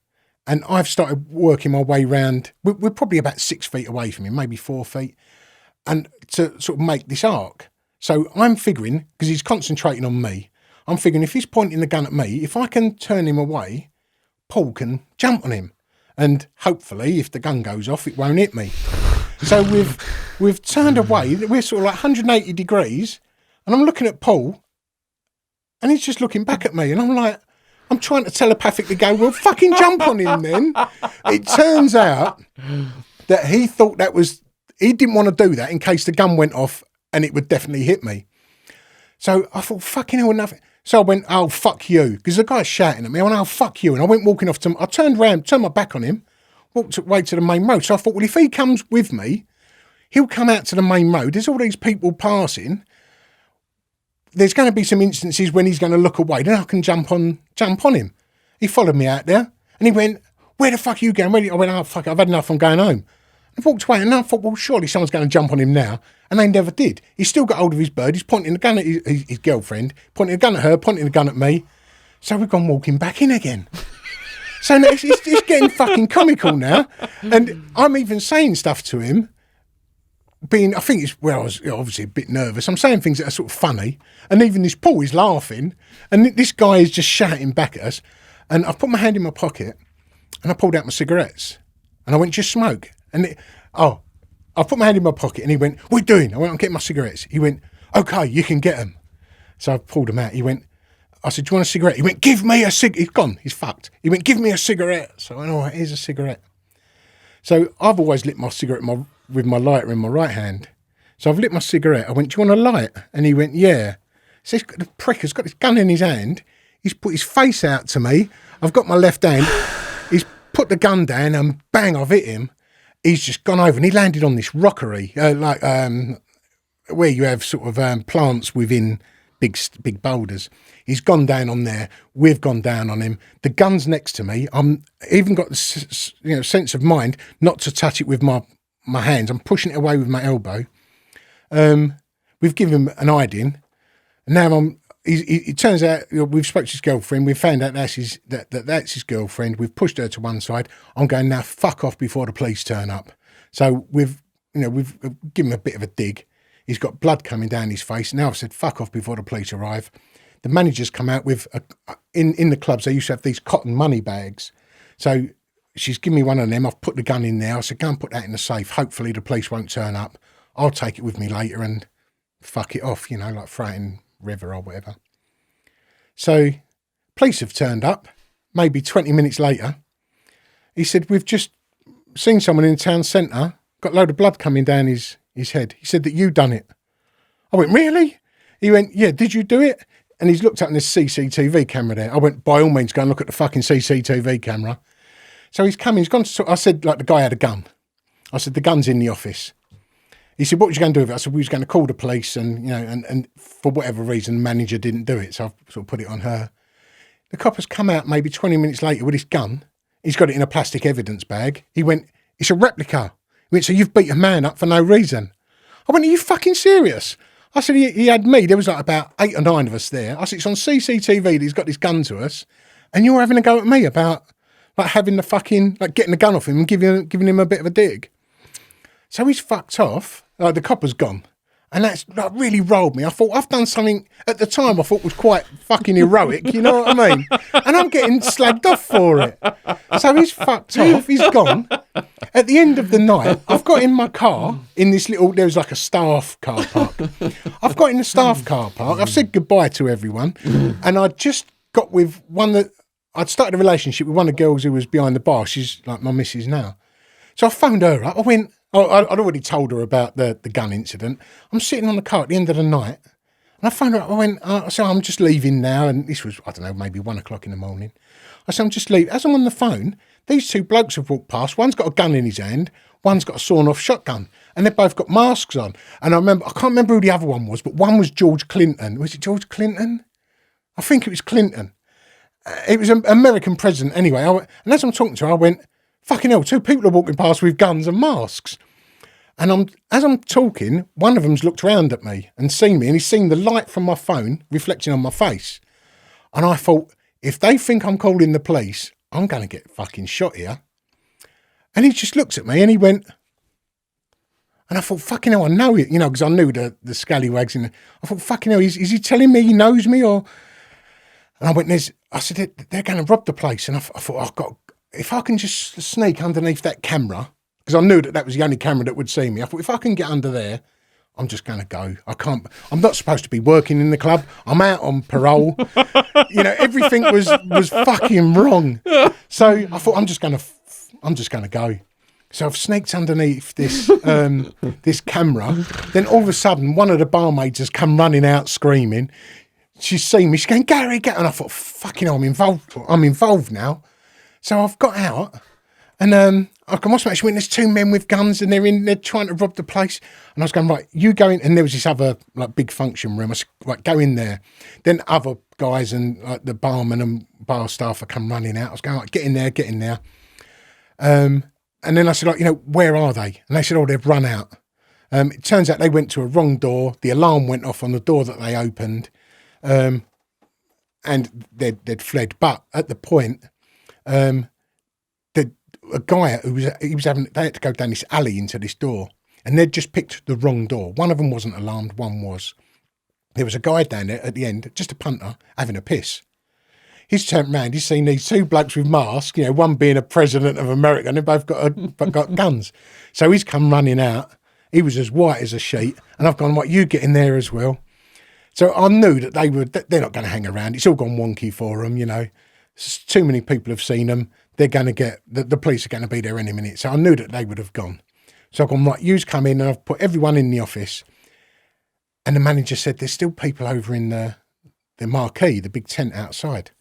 and I've started working my way round. We're probably about 6 feet away from him, maybe 4 feet, and to sort of make this arc. So I'm figuring, because he's concentrating on me, I'm figuring if he's pointing the gun at me, if I can turn him away, Paul can jump on him. And hopefully, if the gun goes off, it won't hit me. So we've turned away. We're sort of like 180 degrees. And I'm looking at Paul. And he's just looking back at me. And I'm like, I'm trying to telepathically go, well, fucking jump on him then. It turns out that he thought he didn't want to do that in case the gun went off and it would definitely hit me. So I thought, fucking hell, nothing. So I went, oh, fuck you. Because the guy's shouting at me. I went, oh, fuck you. And I went walking off I turned around, turned my back on him, walked away to the main road. So I thought, well, if he comes with me, he'll come out to the main road. There's all these people passing. There's going to be some instances when he's going to look away. Then I can jump on him. He followed me out there. And he went, where the fuck are you going? I went, oh, fuck, I've had enough. I'm going home. I walked away. And I thought, well, surely someone's going to jump on him now. And they never did. He's still got hold of his bird. He's pointing the gun at his girlfriend, pointing the gun at her, pointing the gun at me. So we've gone walking back in again. So now it's getting fucking comical now. And I'm even saying stuff to him, I was obviously a bit nervous. I'm saying things that are sort of funny. And even this Paul is laughing. And this guy is just shouting back at us. And I've put my hand in my pocket and I pulled out my cigarettes. And I went, just smoke. And I put my hand in my pocket and he went, what are you doing? I went, I'm getting my cigarettes. He went, okay, you can get them. So I pulled them out. I said, do you want a cigarette? He went, give me a cigarette. He's gone. He's fucked. He went, give me a cigarette. So I went, all right, here's a cigarette. So I've always lit my cigarette with my lighter in my right hand. So I've lit my cigarette. I went, do you want a light? And he went, yeah. So the prick has got his gun in his hand. He's put his face out to me. I've got my left hand. He's put the gun down and bang, I've hit him. He's just gone over and he landed on this rockery, where you have sort of plants within big boulders. He's gone down on there. We've gone down on him. The gun's next to me. I'm even got the sense of mind not to touch it with my hands. I'm pushing it away with my elbow. We've given him an hiding. And now it turns out we've spoke to his girlfriend. We've found out that's his girlfriend. We've pushed her to one side. I'm going, now fuck off before the police turn up. So we've given him a bit of a dig. He's got blood coming down his face. Now I've said fuck off before the police arrive. The manager's come out with in the clubs they used to have these cotton money bags. So she's given me one of them. I've put the gun in there. I said go and put that in the safe. Hopefully the police won't turn up. I'll take it with me later and fuck it off. Like throw it in river or whatever. So police have turned up maybe 20 minutes later. He said, we've just seen someone in the town centre, got a load of blood coming down his head. He said that you done it. I went, really? He went, yeah, did you do it? And he's looked up in this CCTV camera there. I went, by all means, go and look at the fucking CCTV camera. So he's come, he's gone to, I said, like the guy had a gun. I said, the gun's in the office. He said, what was you going to do with it? I said, we was going to call the police and, and for whatever reason, the manager didn't do it. So I've sort of put it on her. The cop has come out maybe 20 minutes later with his gun. He's got it in a plastic evidence bag. He went, it's a replica. He went, so you've beat a man up for no reason. I went, are you fucking serious? I said, he had me. There was like about 8 or 9 of us there. I said, it's on CCTV that he's got this gun to us. And you're having a go at me about like having the fucking, like getting the gun off him and giving him a bit of a dig. So he's fucked off. The copper's gone. And that's like really rolled me. I thought I've done something at the time I thought was quite fucking heroic, you know what I mean? And I'm getting slagged off for it. So he's fucked off, he's gone. At the end of the night, I've got in my car, in this there was like a staff car park. I've got in the staff car park, I've said goodbye to everyone, and I just got with one that, I'd started a relationship with one of the girls who was behind the bar. She's like my missus now. So I phoned her up, I went, I'd already told her about the gun incident. I'm sitting on the car at the end of the night, and I phoned her up. I went, so I'm just leaving now, and this was, I don't know, maybe 1 o'clock in the morning. I said, I'm just leaving. As I'm on the phone, these two blokes have walked past. One's got a gun in his hand, one's got a sawn-off shotgun, and they've both got masks on. And I can't remember who the other one was, but one was George Clinton. Was it George Clinton? I think it was Clinton. It was an American president anyway. And as I'm talking to her, I went, fucking hell, two people are walking past with guns and masks. And as I'm talking, one of them's looked round at me and seen me, and he's seen the light from my phone reflecting on my face. And I thought, if they think I'm calling the police, I'm going to get fucking shot here. And he just looks at me and he went, and I thought, fucking hell, I know it, because I knew the scallywags in there. I thought, fucking hell, is he telling me he knows me or... And I went, I said, they're going to rob the place. And I thought, if I can just sneak underneath that camera, because I knew that was the only camera that would see me. I thought, if I can get under there, I'm just going to go. I'm not supposed to be working in the club. I'm out on parole. Everything was fucking wrong. So I thought, I'm just going to go. So I've sneaked underneath this this camera. Then all of a sudden, one of the barmaids has come running out screaming. She's seen me. She's going, Gary, get. And I thought, fucking hell, I'm involved now. So I've got out, and I can watch my. She went, there's two men with guns, and they're trying to rob the place. And I was going, right, you go in. And there was this other big function room. I said, right, go in there. Then other guys and the barman and bar staff have come running out. I was going, right, get in there. And then I said, where are they? And they said, they've run out. It turns out they went to a wrong door. The alarm went off on the door that they opened. And they'd fled. But at the point, a guy they had to go down this alley into this door, and they'd just picked the wrong door. One of them wasn't alarmed, one was. There was a guy down there at the end, just a punter, having a piss. He's turned round, he's seen these two blokes with masks, one being a president of America, and they both got guns. So he's come running out. He was as white as a sheet, and I've gone, right, you get in there as well. So I knew that they're not going to hang around. It's all gone wonky for them, Too many people have seen them. They're going to get, the police are going to be there any minute. So I knew that they would have gone. So I've gone, right, you's come in, and I've put everyone in the office. And the manager said, there's still people over in the marquee, the big tent outside.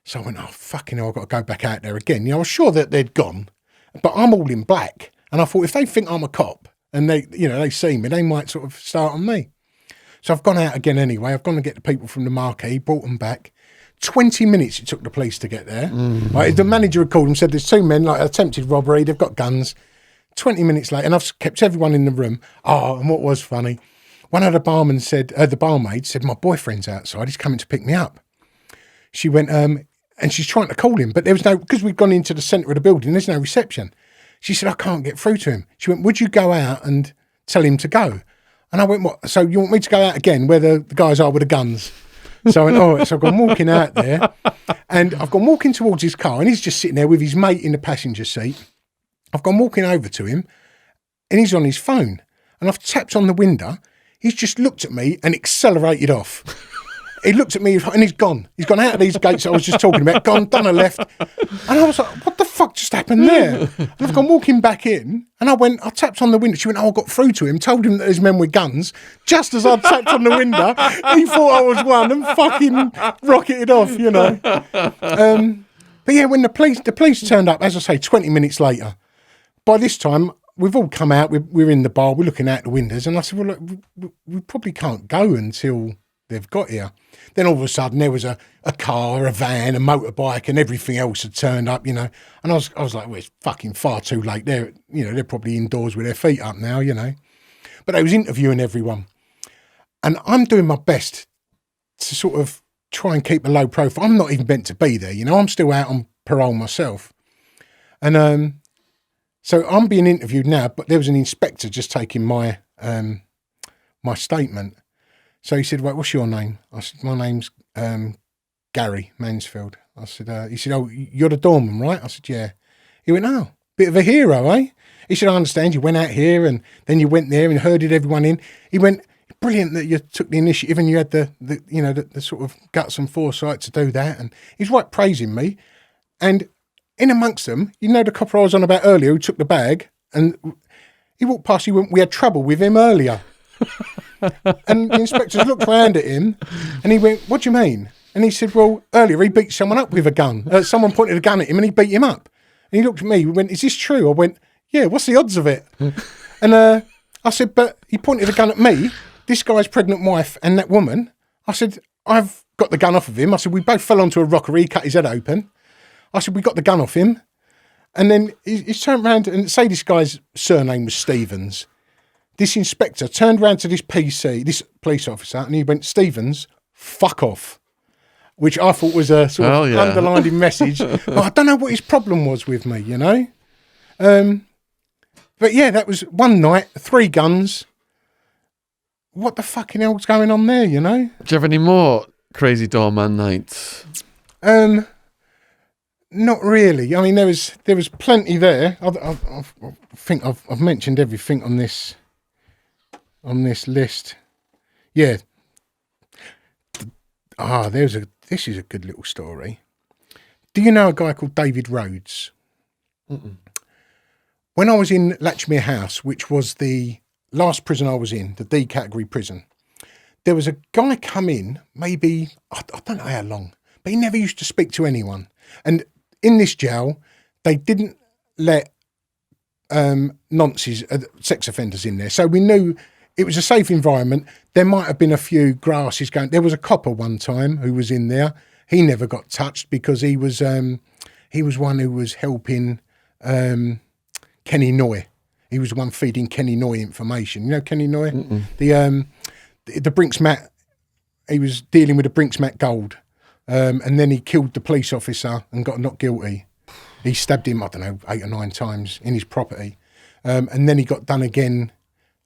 So I went, oh, fucking hell, I've got to go back out there again. I was sure that they'd gone, but I'm all in black. And I thought, if they think I'm a cop and they see me, they might sort of start on me. So I've gone out again anyway. I've gone to get the people from the marquee, brought them back. 20 minutes it took the police to get there. Right, the manager had called and said, there's two men, attempted robbery, they've got guns. 20 minutes later, and I've kept everyone in the room. Oh, and what was funny, one of the barmaids said, my boyfriend's outside, he's coming to pick me up. She went, and she's trying to call him, but there was because we'd gone into the centre of the building, there's no reception. She said, I can't get through to him. She went, would you go out and tell him to go? And I went, what? So you want me to go out again where the guys are with the guns? So I went, all right. So I've gone walking out there, and I've gone walking towards his car, and he's just sitting there with his mate in the passenger seat. I've gone walking over to him, and he's on his phone. And I've tapped on the window. He's just looked at me and accelerated off. He looked at me and he's gone. He's gone out of these gates I was just talking about, gone, done a left. And I was like, what the fuck just happened there? And I've gone walking back in, and I tapped on the window. She went, I got through to him, told him that there's men with guns. Just as I tapped on the window, he thought I was one and fucking rocketed off, But yeah, when the police turned up, as I say, 20 minutes later, by this time, we've all come out, we're in the bar, we're looking out the windows, and I said, well, look, we probably can't go until they've got here. Then all of a sudden there was a car, a van, a motorbike, and everything else had turned up, And I was like, well, it's fucking far too late. They're probably indoors with their feet up now, But I was interviewing everyone. And I'm doing my best to sort of try and keep a low profile. I'm not even meant to be there, I'm still out on parole myself. And so I'm being interviewed now, but there was an inspector just taking my my statement. So he said, right, what's your name? I said, my name's Gary Mansfield. I said, he said, oh, you're the doorman, right? I said, yeah. He went, oh, bit of a hero, eh? He said, I understand you went out here and then you went there and herded everyone in. He went, brilliant that you took the initiative and you had the sort of guts and foresight to do that. And he's right praising me. And in amongst them, the copper I was on about earlier who took the bag, and He walked past, he went, we had trouble with him earlier. And the inspectors looked round at him and he went, what do you mean? And he said, well, earlier he beat someone up with a gun. Someone pointed a gun at him and he beat him up. And he looked at me, he went, is this true? I went, yeah, what's the odds of it? And I said, but he pointed a gun at me, this guy's pregnant wife and that woman. I said, I've got the gun off of him. I said, we both fell onto a rockery, he cut his head open. I said, we got the gun off him. And then he turned around and say this guy's surname was Stevens. This inspector turned around to this police officer, and he went, Stevens, fuck off. Which I thought was a sort of underlined message. But I don't know what his problem was with me, you know. But yeah, that was one night, 3 guns. What the fucking hell's going on there, you know? Do you have any more crazy doorman nights? Not really. I mean, there was plenty there. I think I've mentioned everything on this list. Yeah. This is a good little story. Do you know a guy called David Rhodes? Mm-mm. When I was in Latchmere House, which was the last prison I was in, the D category prison, there was a guy come in, maybe, I don't know how long, but he never used to speak to anyone. And in this jail, they didn't let nonces, sex offenders in there. So we knew it was a safe environment. There might have been a few grasses going. There was a copper one time who was in there. He never got touched because he was one who was helping Kenny Noy. He was the one feeding Kenny Noy information. You know Kenny Noy? Mm-mm. The Brinksmat, he was dealing with the Brinksmat gold. And then he killed the police officer and got not guilty. He stabbed him, I don't know, 8 or 9 times in his property. And then he got done again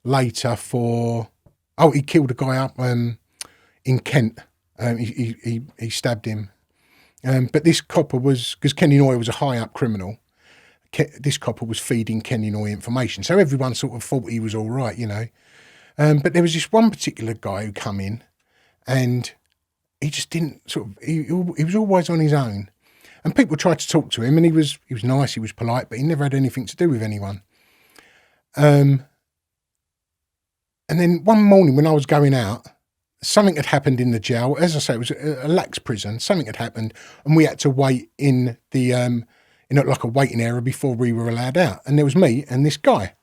later for... Oh, he killed a guy up in Kent. He stabbed him. But this copper was... Because Kenny Noy was a high-up criminal. This copper was feeding Kenny Noy information. So everyone sort of thought he was all right, you know. But there was this one particular guy who come in and... He just didn't sort of, he was always on his own. And people tried to talk to him and he was nice, he was polite, but he never had anything to do with anyone. And then one morning when I was going out, something had happened in the jail. As I say, it was a lax prison. Something had happened and we had to wait in the, like a waiting area before we were allowed out. And there was me and this guy.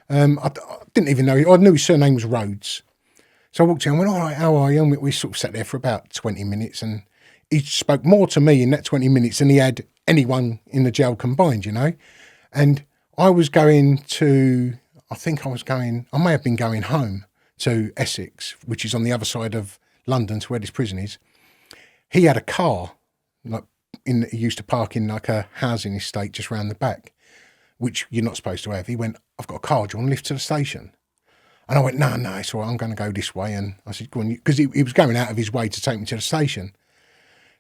I didn't even know, I knew his surname was Rhodes. So I walked in and went, all right, how are you? And we sort of sat there for about 20 minutes and he spoke more to me in that 20 minutes than he had anyone in the jail combined, you know. And I was going to, I may have been going home to Essex, which is on the other side of London to where this prison is. He had a car, he used to park in like a housing estate just round the back, which you're not supposed to have. He went, I've got a car, do you want to lift to the station? And I went, no, it's all right, I'm going to go this way. And I said, go on, because he was going out of his way to take me to the station.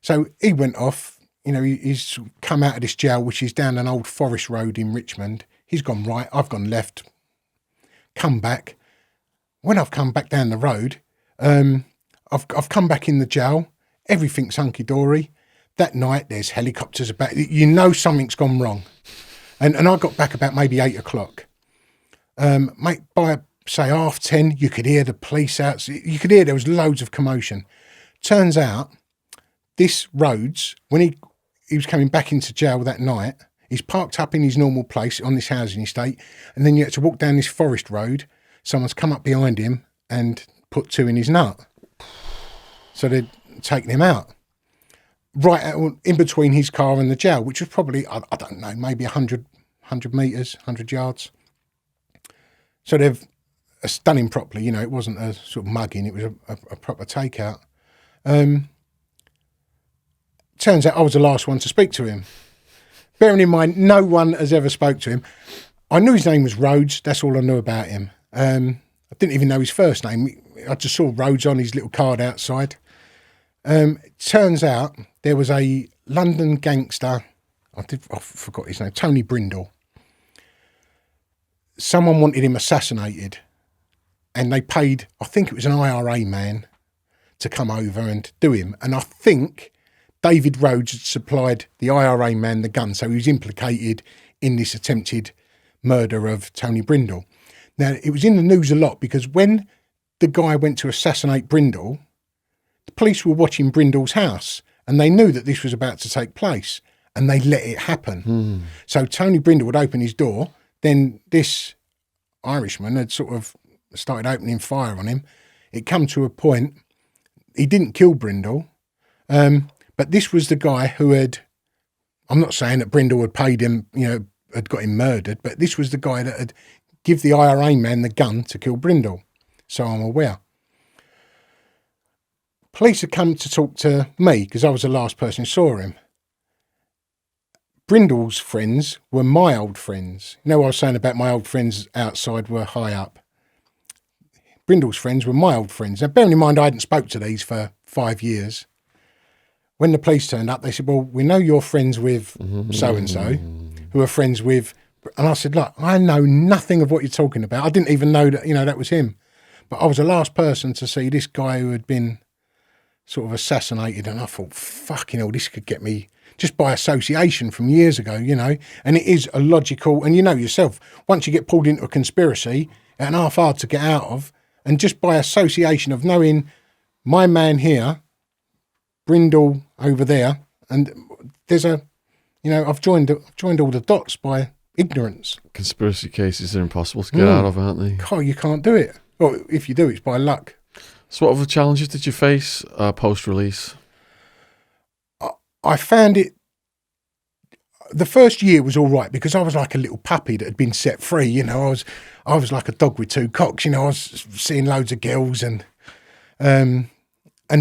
So he went off, you know, he's come out of this jail, which is down an old forest road in Richmond. He's gone right, I've gone left, come back. When I've come back down the road, I've come back in the jail, everything's hunky-dory. That night, there's helicopters about, you know something's gone wrong. And I got back about maybe 8 o'clock. Mate, by say 10:30, you could hear the police out. You could hear there was loads of commotion. Turns out, this Rhodes, when he was coming back into jail that night, he's parked up in his normal place on this housing estate, and then you had to walk down this forest road. Someone's come up behind him and put 2 in his nut. So they'd taken him out. Right out in between his car and the jail, which was probably, I don't know, maybe 100 metres, 100 yards. So they've done him properly, you know, it wasn't a sort of mugging, it was a proper takeout. Turns out I was the last one to speak to him. Bearing in mind, no one has ever spoke to him. I knew his name was Rhodes, that's all I knew about him. I didn't even know his first name. I just saw Rhodes on his little card outside. It turns out there was a London gangster, I forgot his name, Tony Brindle. Someone wanted him assassinated. And they paid, I think it was an IRA man, to come over and do him. And I think David Rhodes had supplied the IRA man the gun, so he was implicated in this attempted murder of Tony Brindle. Now, it was in the news a lot because when the guy went to assassinate Brindle, the police were watching Brindle's house and they knew that this was about to take place and they let it happen. So Tony Brindle would open his door, then this Irishman had sort of started opening fire on him. It come to a point, he didn't kill Brindle, but this was the guy who had, I'm not saying that Brindle had paid him, had got him murdered, but this was the guy that had give the IRA man the gun to kill Brindle. So I'm aware. Police had come to talk to me because I was the last person who saw him. Brindle's friends were my old friends. You know what I was saying about my old friends outside were high up? Brindle's friends were my old friends. Now, bearing in mind I hadn't spoke to these for 5 years. When the police turned up, they said, well, we know you're friends with so-and-so, who are friends with... And I said, look, I know nothing of what you're talking about. I didn't even know that, that was him. But I was the last person to see this guy who had been sort of assassinated. And I thought, fucking hell, this could get me just by association from years ago, And it is a logical, and you know yourself, once you get pulled into a conspiracy, it's half hard to get out of. And just by association of knowing my man here, Brindle over there, and there's I've joined all the dots by ignorance. Conspiracy cases are impossible to get out of, aren't they? Oh, you can't do it. Well, if you do, it's by luck. So what other challenges did you face post-release? I found it, the first year was all right because I was like a little puppy that had been set free. I was like a dog with two cocks. I was seeing loads of girls and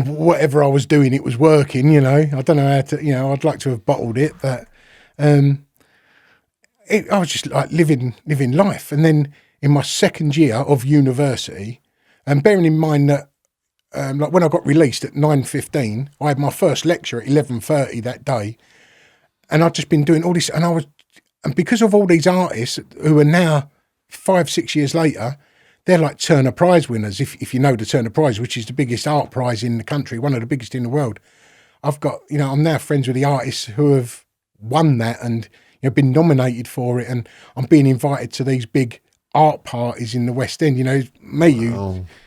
whatever I was doing, it was working. I don't know how to. I'd like to have bottled it, but I was just like living life. And then in my second year of university, and bearing in mind that like when I got released at 9:15, I had my first lecture at 11:30 that day. And I'd just been doing all this, and because of all these artists who are now 5-6 years later, they're like Turner Prize winners, if you know the Turner Prize, which is the biggest art prize in the country, one of the biggest in the world. I've got, I'm now friends with the artists who have won that and been nominated for it, and I'm being invited to these big art parties in the West End.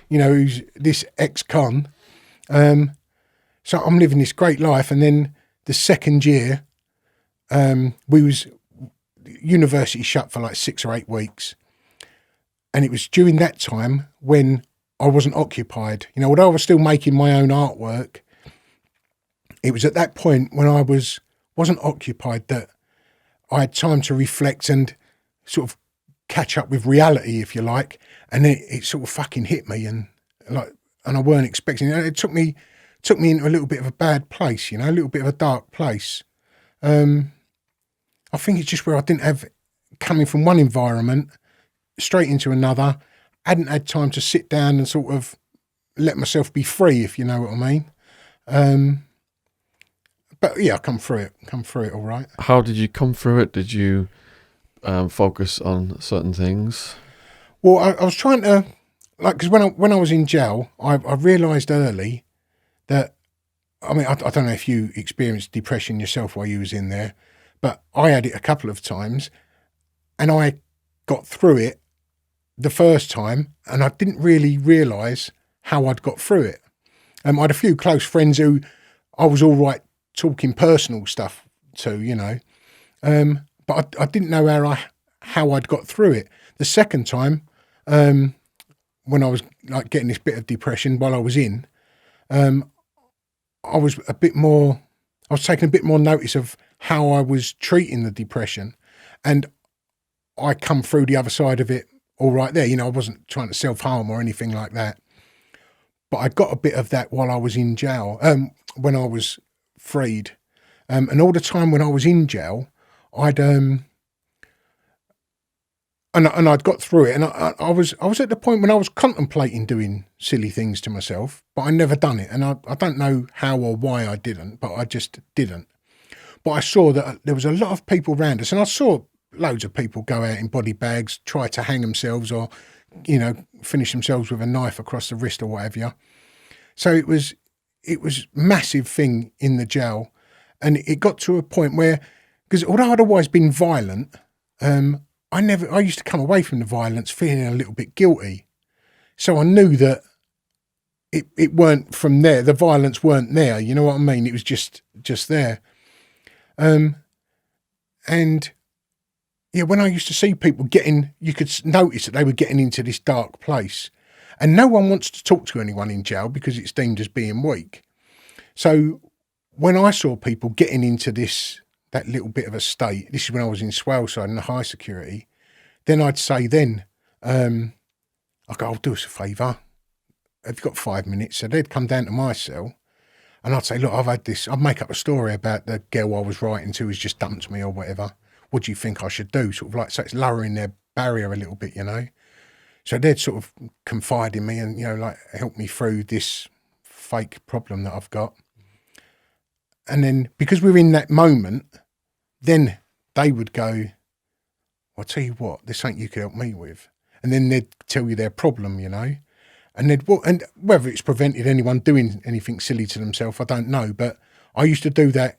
Who's this ex-con. So I'm living this great life, and then the second year, university shut for like 6 or 8 weeks. And it was during that time when I wasn't occupied. Although I was still making my own artwork, it was at that point when I wasn't occupied that I had time to reflect and sort of catch up with reality, if you like. And it sort of fucking hit me, and I weren't expecting it. It took me into a little bit of a bad place, a little bit of a dark place. I think it's just where I didn't have, coming from one environment straight into another, hadn't had time to sit down and sort of let myself be free, if you know what I mean. But yeah, I come through it all right. How did you come through it? Did you focus on certain things? Well, I was trying to, because when I was in jail, I realised early that, I don't know if you experienced depression yourself while you was in there, but I had it a couple of times, and I got through it the first time, and I didn't really realise how I'd got through it. I had a few close friends who I was all right talking personal stuff to, but I didn't know how I'd got through it. The second time, when I was like getting this bit of depression while I was in, I was taking a bit more notice of how I was treating the depression, and I come through the other side of it all right there. I wasn't trying to self-harm or anything like that, but I got a bit of that while I was in jail, when I was freed. And all the time when I was in jail, I'd got through it, and I was at the point when I was contemplating doing silly things to myself, but I never done it, and I don't know how or why I didn't, but I just didn't. But I saw that there was a lot of people around us, and I saw loads of people go out in body bags, try to hang themselves, or finish themselves with a knife across the wrist or whatever. So it was massive thing in the jail, and it got to a point where, because although I'd always been violent, I used to come away from the violence feeling a little bit guilty. So I knew that it weren't from there. The violence weren't there. You know what I mean? It was just there. And yeah, when I used to see people you could notice that they were getting into this dark place. And no one wants to talk to anyone in jail because it's deemed as being weak. So when I saw people getting into that little bit of a state, this is when I was in Swaleside in the high security, then I'd say I go, "Oh, do us a favour. Have you got 5 minutes?" So they'd come down to my cell and I'd say, "Look, I'd make up a story about the girl I was writing to who's just dumped me or whatever. What do you think I should do?" Sort of like, so it's lowering their barrier a little bit, you know. So they'd sort of confide in me and, you know, like help me through this fake problem that I've got. And then because we're in that moment, then they would go, "I'll tell you what, there's something you could help me with." And then they'd tell you their problem, you know. And whether it's prevented anyone doing anything silly to themselves, I don't know. But I used to do that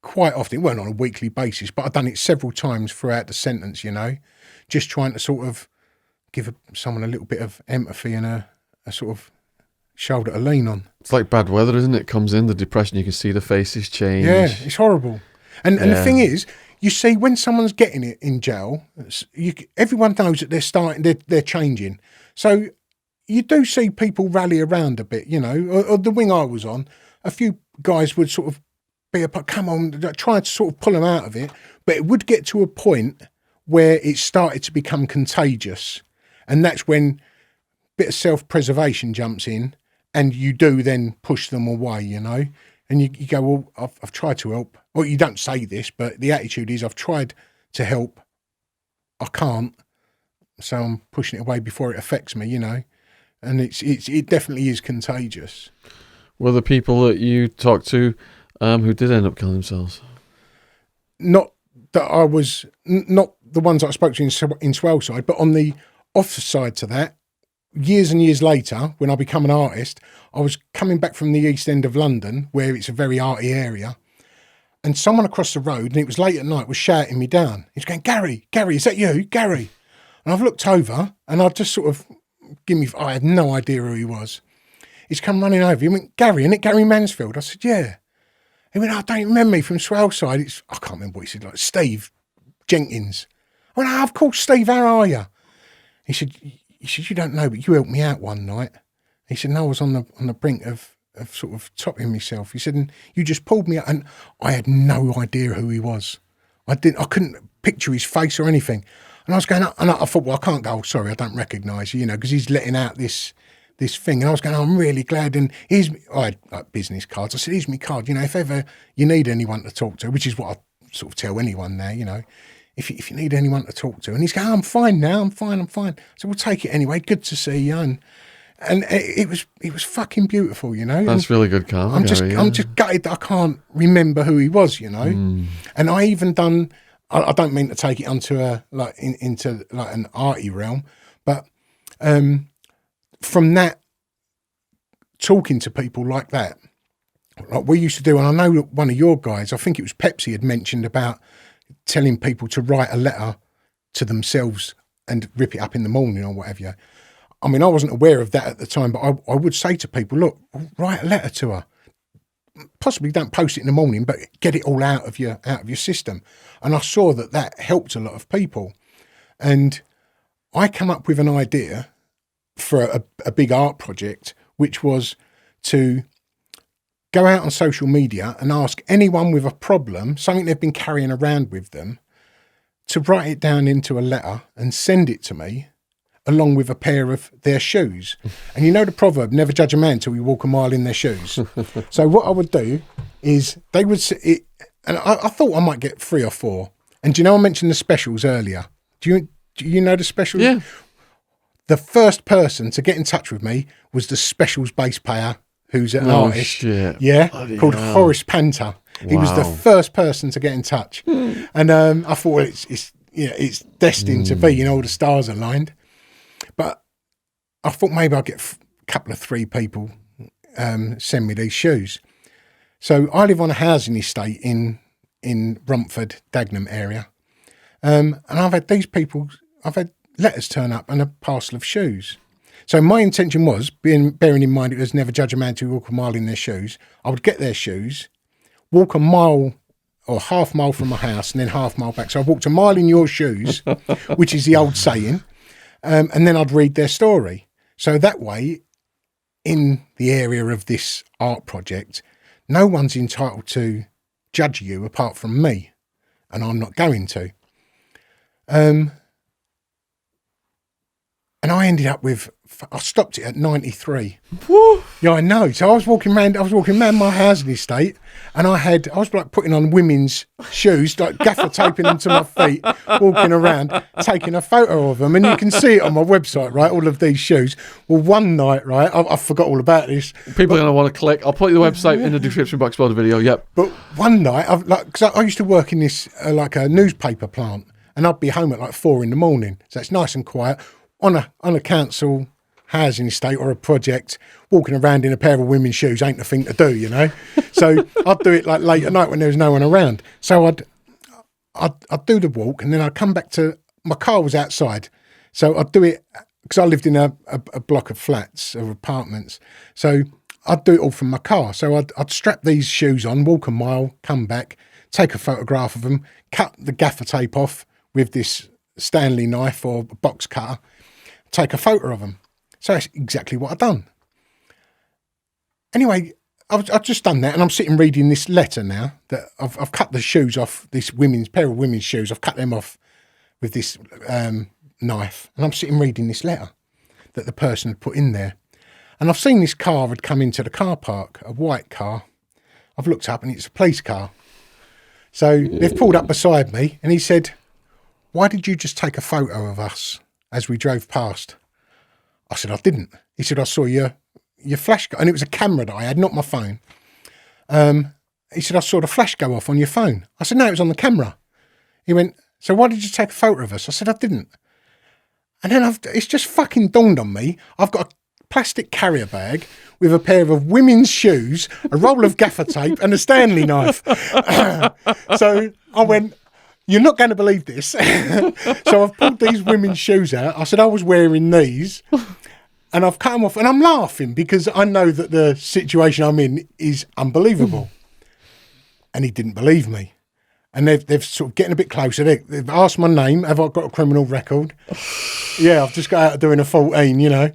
quite often. It weren't on a weekly basis, but I've done it several times throughout the sentence, you know, just trying to sort of give someone a little bit of empathy and a sort of shoulder to lean on. It's like bad weather, isn't it? Comes in, the depression, you can see the faces change. Yeah, it's horrible. And the thing is, you see, when someone's getting it in jail, everyone knows that they're changing. So you do see people rally around a bit, you know. Or the wing I was on, a few guys would sort of come on, try to sort of pull them out of it, but it would get to a point where it started to become contagious. And that's when a bit of self-preservation jumps in and you do then push them away, you know. And you go, "Well, I've tried to help." Well, you don't say this, but the attitude is, "I've tried to help. I can't. So I'm pushing it away before it affects me," you know. And it definitely is contagious. Were the people that you talked to who did end up killing themselves? Not that I was, not the ones that I spoke to in Swaleside, but on the off side to that, years and years later, when I become an artist, I was coming back from the East End of London, where it's a very arty area, and someone across the road, and it was late at night, was shouting me down. He's going, Gary, is that you? Gary? And I've looked over, and I just sort of, I had no idea who he was. He's come running over. He went, "Gary, isn't it Gary Mansfield?" I said, "Yeah." He went, "Oh, don't you remember me from Swaleside?" I can't remember what he said, like Steve Jenkins. I went, "Oh, of course, Steve, how are you?" He said, "You don't know, but you helped me out one night." He said, "No, I was on the brink of sort of topping myself." He said, "And you just pulled me out," and I had no idea who he was. I couldn't picture his face or anything. And I was going, and I thought, well, I can't go, "Oh, sorry, I don't recognise you," you know, because he's letting out this thing. And I was going, "Oh, I'm really glad." And I had like business cards. I said, "Here's my card. You know, if ever you need anyone to talk to," which is what I sort of tell anyone now, you know, if you need anyone to talk to. And he's going, "I'm fine now. I'm fine. So we'll take it anyway. Good to see you." And it was fucking beautiful, you know. That's really good karma. I'm just gutted that I can't remember who he was, you know. And I even done. I don't mean to take it onto into like an arty realm, but from that, talking to people like that, like we used to do, and I know that one of your guys, I think it was Pepsi, had mentioned about telling people to write a letter to themselves and rip it up in the morning or whatever. I mean, I wasn't aware of that at the time, but I would say to people, "Look, write a letter to her. Possibly don't post it in the morning, but get it all out of your system." And I saw that helped a lot of people. And I come up with an idea for a big art project, which was to go out on social media and ask anyone with a problem, something they've been carrying around with them, to write it down into a letter and send it to me, along with a pair of their shoes. And you know the proverb, never judge a man till you walk a mile in their shoes. So what I would do is they would sit, and I thought I might get 3 or 4. And do you know I mentioned the specials earlier? Do you know the specials? Yeah. The first person to get in touch with me was the specials bass player, who's an artist. Shit. Yeah, Bloody called hell. Horace Panther. He was the Wow. first person to get in touch. And I thought, well, it's destined to be, you know, all the stars aligned. But I thought maybe I'll get a couple of 3 people send me these shoes. So I live on a housing estate in Romford, Dagenham area. And I've had letters turn up and a parcel of shoes. So my intention was, bearing in mind it was never judge a man till he walk a mile in their shoes, I would get their shoes, walk a mile or half mile from my house and then half mile back. So I walked a mile in your shoes, which is the old saying, and then I'd read their story. So that way, in the area of this art project, no one's entitled to judge you apart from me, and I'm not going to. And I ended up with, I stopped it at 93. Woo. Yeah, I know. So I was walking around my housing estate, and I was like putting on women's shoes, like gaffer taping them to my feet, walking around, taking a photo of them. And you can see it on my website, right? All of these shoes. Well, one night, right, I forgot all about this. People are going to want to click. I'll put the website in the description box below the video. Yep. But one night, because I used to work in this, like a newspaper plant, and I'd be home at like 4 a.m. So it's nice and quiet. On a council housing estate or a project, walking around in a pair of women's shoes ain't the thing to do, you know. So I'd do it like late at night when there was no one around. So I'd do the walk, and then I'd come back to my car was outside. So I'd do it because I lived in a block of flats or apartments. So I'd do it all from my car. So I'd strap these shoes on, walk a mile, come back, take a photograph of them, cut the gaffer tape off with this Stanley knife or box cutter, take a photo of them. So that's exactly what I've done. Anyway, I've just done that, and I'm sitting reading this letter now that I've cut the shoes off, this pair of women's shoes. I've cut them off with this knife, and I'm sitting reading this letter that the person had put in there. And I've seen this car had come into the car park, a white car. I've looked up, and it's a police car. So they've pulled up beside me, and he said, "Why did you just take a photo of us as we drove past?" I said, "I didn't." He said, "I saw your flash go," and it was a camera that I had, not my phone. He said, "I saw the flash go off on your phone." I said, "No, it was on the camera." He went, "So why did you take a photo of us?" I said, "I didn't." And then it's just fucking dawned on me. I've got a plastic carrier bag with a pair of women's shoes, a roll of gaffer tape, and a Stanley knife. So I went, "You're not going to believe this." So I've pulled these women's shoes out. I said I was wearing these, and I've cut them off, and I'm laughing because I know that the situation I'm in is unbelievable. And he didn't believe me. And they've sort of getting a bit closer. They've asked my name. Have I got a criminal record? Yeah, I've just got out of doing a 14, you know.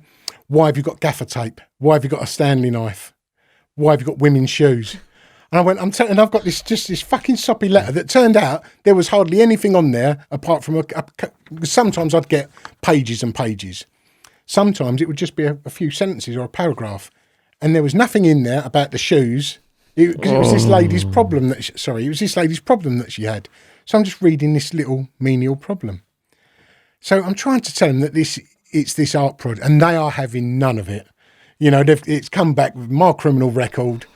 Why have you got gaffer tape? Why have you got a Stanley knife? Why have you got women's shoes? And I went, and I've got this fucking soppy letter that turned out there was hardly anything on there apart from sometimes I'd get pages and pages. Sometimes it would just be a few sentences or a paragraph, and there was nothing in there about the shoes. Because it was this lady's problem that she had. So I'm just reading this little menial problem. So I'm trying to tell them that it's this art project, and they are having none of it. You know, it's come back with my criminal record.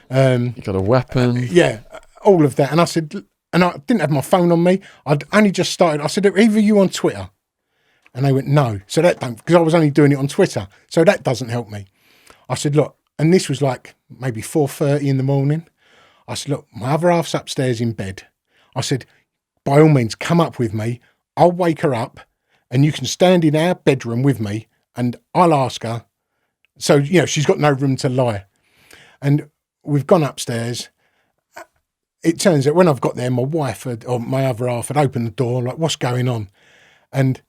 You got a weapon. Yeah, all of that. And I said, and I didn't have my phone on me. I'd only just started. I said, "Are either you on Twitter?" And they went, "No." So that don't, because I was only doing it on Twitter. So that doesn't help me. I said, "Look," and this was like maybe 4:30 in the morning. I said, "Look, my other half's upstairs in bed." I said, "By all means, come up with me. I'll wake her up and you can stand in our bedroom with me and I'll ask her." So, you know, she's got no room to lie. And we've gone upstairs. It turns out when I've got there, my wife or my other half had opened the door, like, "What's going on?" And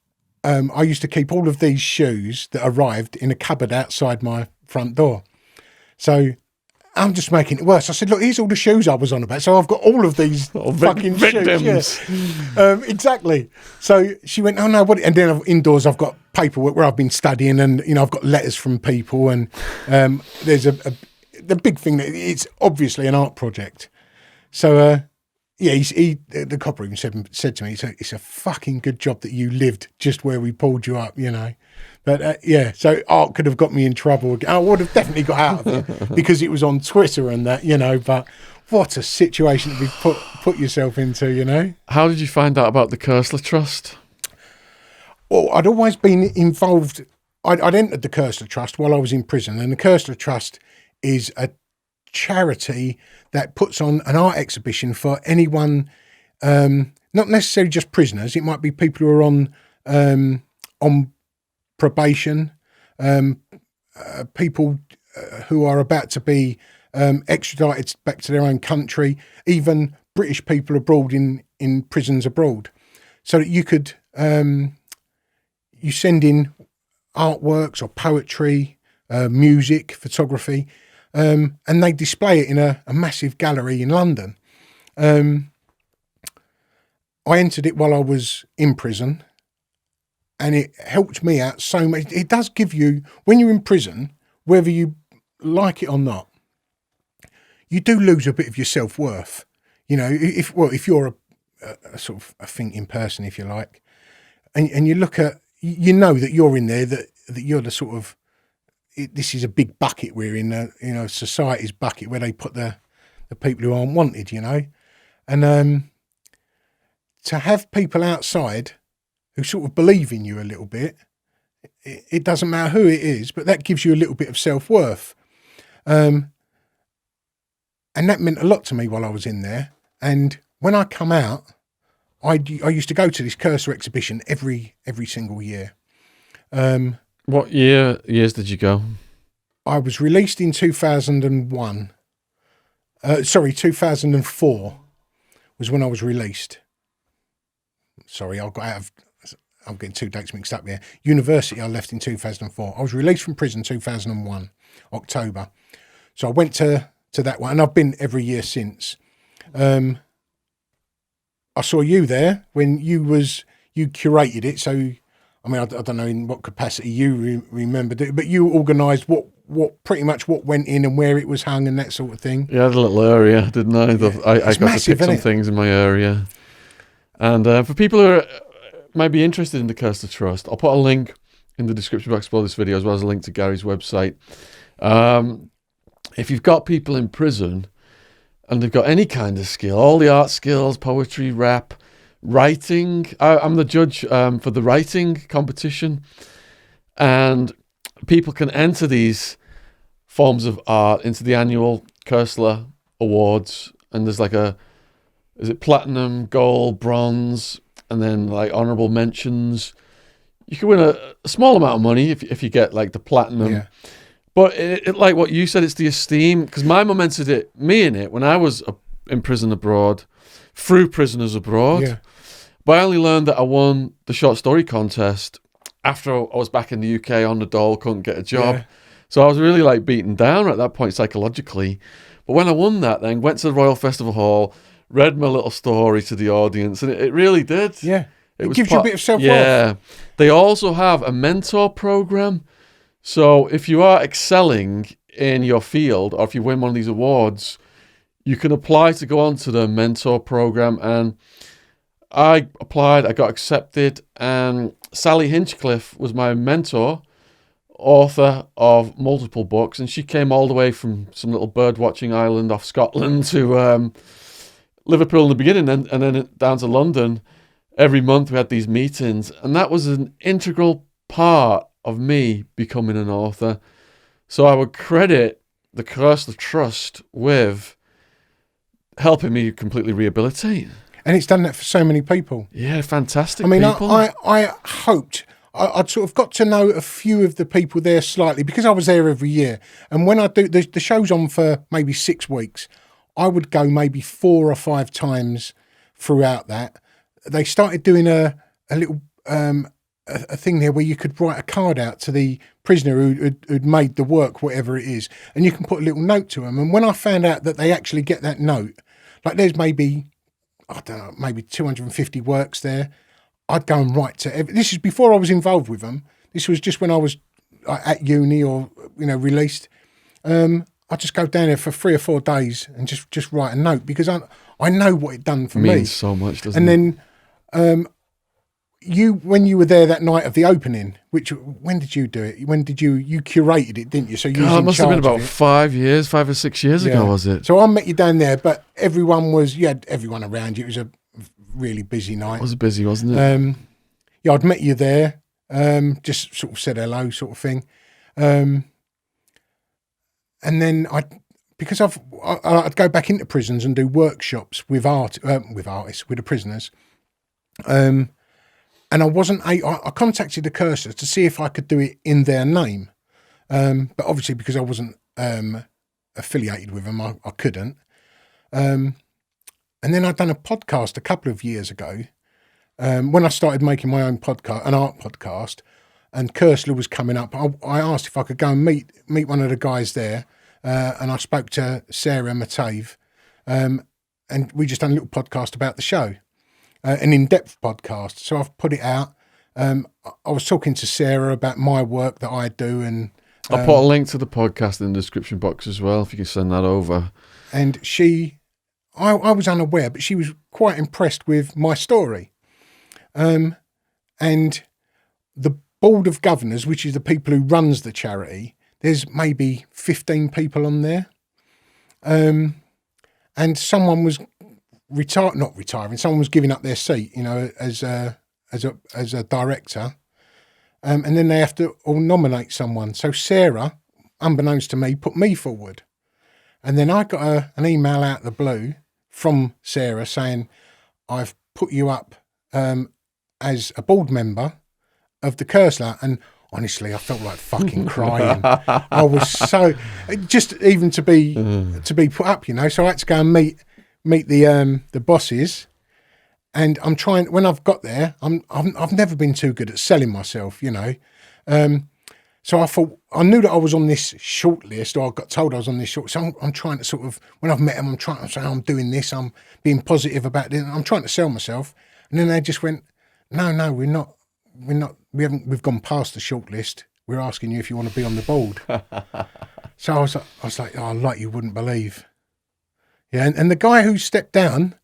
I used to keep all of these shoes that arrived in a cupboard outside my front door. So I'm just making it worse. I said, "Look, here's all the shoes I was on about." So I've got all of these fucking victims. Shoes. Yeah. Exactly. So she went, "Oh no, what?" And then indoors I've got paperwork where I've been studying, and you know I've got letters from people, and there's the big thing that it's obviously an art project. So yeah, the copper even said to me, "It's a fucking good job that you lived just where we pulled you up," you know. But yeah, so art could have got me in trouble. I would have definitely got out of it because it was on Twitter and that, you know. But what a situation to be put yourself into, you know. How did you find out about the Kersler Trust? Well, I'd always been involved. I'd entered the Kersler Trust while I was in prison, and the Kersler Trust is a charity that puts on an art exhibition for anyone not necessarily just prisoners. It might be people who are on probation, people who are about to be extradited back to their own country, even British people abroad in prisons abroad, so that you could you send in artworks or poetry, music, photography, and they display it in a massive gallery in London. I entered it while I was in prison, and it helped me out so much. It does give you, when you're in prison, whether you like it or not, you do lose a bit of your self-worth. You know, if you're a sort of a thinking person, if you like, and you look at, you know that you're in there, that you're the sort of, this is a big bucket we're in, society's bucket where they put the people who aren't wanted, and to have people outside who sort of believe in you a little bit, it doesn't matter who it is, but that gives you a little bit of self-worth. And that meant a lot to me while I was in there. And when I come out, I used to go to this cursor exhibition every single year. What years did you go? I was released in 2001. 2004 was when I was released. Sorry, I'm getting two dates mixed up here. University, I left in 2004. I was released from prison 2001, October. So I went to that one, and I've been every year since. I saw you there when you curated it. So, I mean, I don't know in what capacity you remembered it, but you organised what pretty much what went in and where it was hung and that sort of thing. Yeah, I had a little area, didn't I? Yeah. I got massive, to pick some things in my area. And for people who might be interested in the Cursor Trust, I'll put a link in the description box below this video, as well as a link to Gary's website. If you've got people in prison and they've got any kind of skill, all the art skills, poetry, rap, writing, I'm the judge for the writing competition, and people can enter these forms of art into the annual Cursor Awards, and there's like is it platinum, gold, bronze, and then like honorable mentions. You can win a small amount of money if you get like the platinum. Yeah. But it like what you said, it's the esteem, because my mum entered me in it when I was in prison abroad, through Prisoners Abroad. Yeah. But I only learned that I won the short story contest after I was back in the UK on the dole, couldn't get a job. Yeah. So I was really like beaten down at that point psychologically. But when I won that, then went to the Royal Festival Hall, read my little story to the audience, and it really did. Yeah. It was gives you a bit of self-worth. Yeah. They also have a mentor program. So if you are excelling in your field, or if you win one of these awards, you can apply to go on to the mentor program. And I applied, I got accepted, and Sally Hinchcliffe was my mentor, author of multiple books, and she came all the way from some little bird watching island off Scotland to Liverpool in the beginning, and then down to London. Every month we had these meetings, and that was an integral part of me becoming an author. So I would credit the Cursor Trust with helping me completely rehabilitate. And it's done that for so many people. Yeah, fantastic. I mean, people. I hoped, I'd sort of got to know a few of the people there slightly, because I was there every year. And when I do, the show's on for maybe 6 weeks, I would go maybe 4 or 5 times throughout that. They started doing a little a thing there where you could write a card out to the prisoner who'd made the work, whatever it is, and you can put a little note to them. And when I found out that they actually get that note, like there's maybe, I don't know, maybe 250 works there, I'd go and write to this is before I was involved with them. This was just when I was at uni or, released. I'd just go down there for 3 or 4 days and just write a note, because I know what it done for me. It means so much, doesn't it? And then when you were there that night of the opening, when did you do it? When did you curated it, didn't you? So you it must have been about 5 or 6 years ago, was it? So I met you down there, but you had everyone around you. It was a really busy night. It was busy, wasn't it? I'd met you there, just sort of said hello, sort of thing. And then because I'd go back into prisons and do workshops with artists, with the prisoners. And I wasn't. I contacted the Cursor to see if I could do it in their name, but obviously because I wasn't affiliated with them, I couldn't. And then I'd done a podcast a couple of years ago when I started making my own podcast, an art podcast, and Cursor was coming up. I asked if I could go and meet one of the guys there, and I spoke to Sarah Matave, and we just done a little podcast about the show. An in-depth podcast. So I've put it out. I was talking to Sarah about my work that I do, and I'll put a link to the podcast in the description box as well, if you can send that over. And I was unaware, but she was quite impressed with my story. And the Board of Governors, which is the people who runs the charity, there's maybe 15 people on there. And someone was not retiring. Someone was giving up their seat, as a director, and then they have to all nominate someone. So Sarah, unbeknownst to me, put me forward, and then I got an email out of the blue from Sarah saying, "I've put you up as a board member of the Cursor," and honestly, I felt like fucking crying. I was so just even to be put up, So I had to go and meet the bosses, and I'm trying. When I've got there, I've never been too good at selling myself, So I thought, I knew that I was on this short list, or I got told I was on this short. So I'm trying to sort of, when I've met them, I'm trying to say I'm doing this. I'm being positive about it. I'm trying to sell myself, and then they just went, "No, we're not. We've gone past the short list. We're asking you if you want to be on the board." So I was like, "Oh, like you wouldn't believe." Yeah, and the guy who stepped down,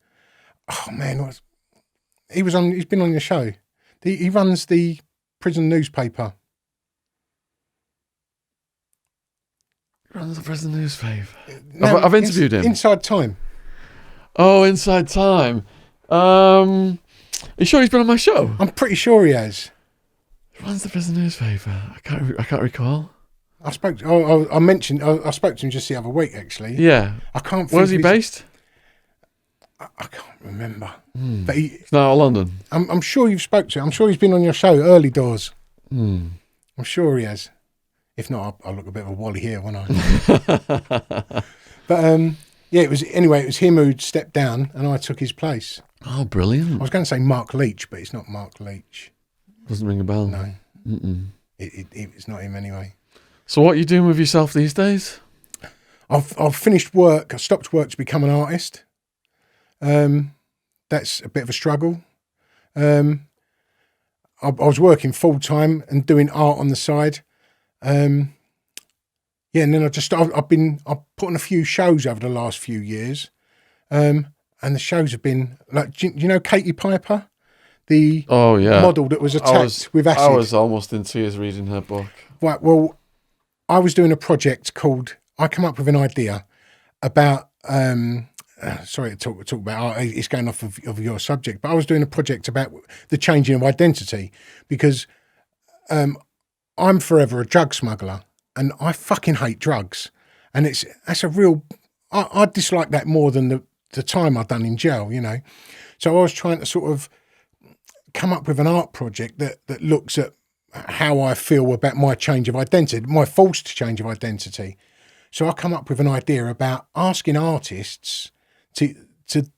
oh man, he's been on your show. He runs the prison newspaper. Runs the prison newspaper. I've interviewed him. Inside Time. Oh, Inside Time. Are you sure he's been on my show? I'm pretty sure he has. He runs the prison newspaper. I can't recall. I spoke to him just the other week, actually. Yeah. I can't. Where's he based? I can't remember. But It's not London. I'm sure you've spoke to him. I'm sure he's been on your show, Early Doors. I'm sure he has. If not, I'll look a bit of a wally here, won't I? But yeah, it was him who'd stepped down, and I took his place. Oh, brilliant! I was going to say Mark Leach, but it's not Mark Leach. Doesn't ring a bell. No, it's not him anyway. So, what are you doing with yourself these days? I've finished work. I stopped work to become an artist. That's a bit of a struggle. I was working full time and doing art on the side. Yeah, and then I've put on a few shows over the last few years, and the shows have been like, do you know Katie Piper, the model that was attacked with acid? I was almost in tears reading her book. Right, well, I was doing a project called. I come up with an idea about. Sorry to talk about art. It's going off of your subject, but I was doing a project about the changing of identity because I'm forever a drug smuggler. And I fucking hate drugs, and that's a real. I dislike that more than the time I've done in jail, So I was trying to sort of come up with an art project that looks at how I feel about my change of identity, my forced change of identity. So I come up with an idea about asking artists to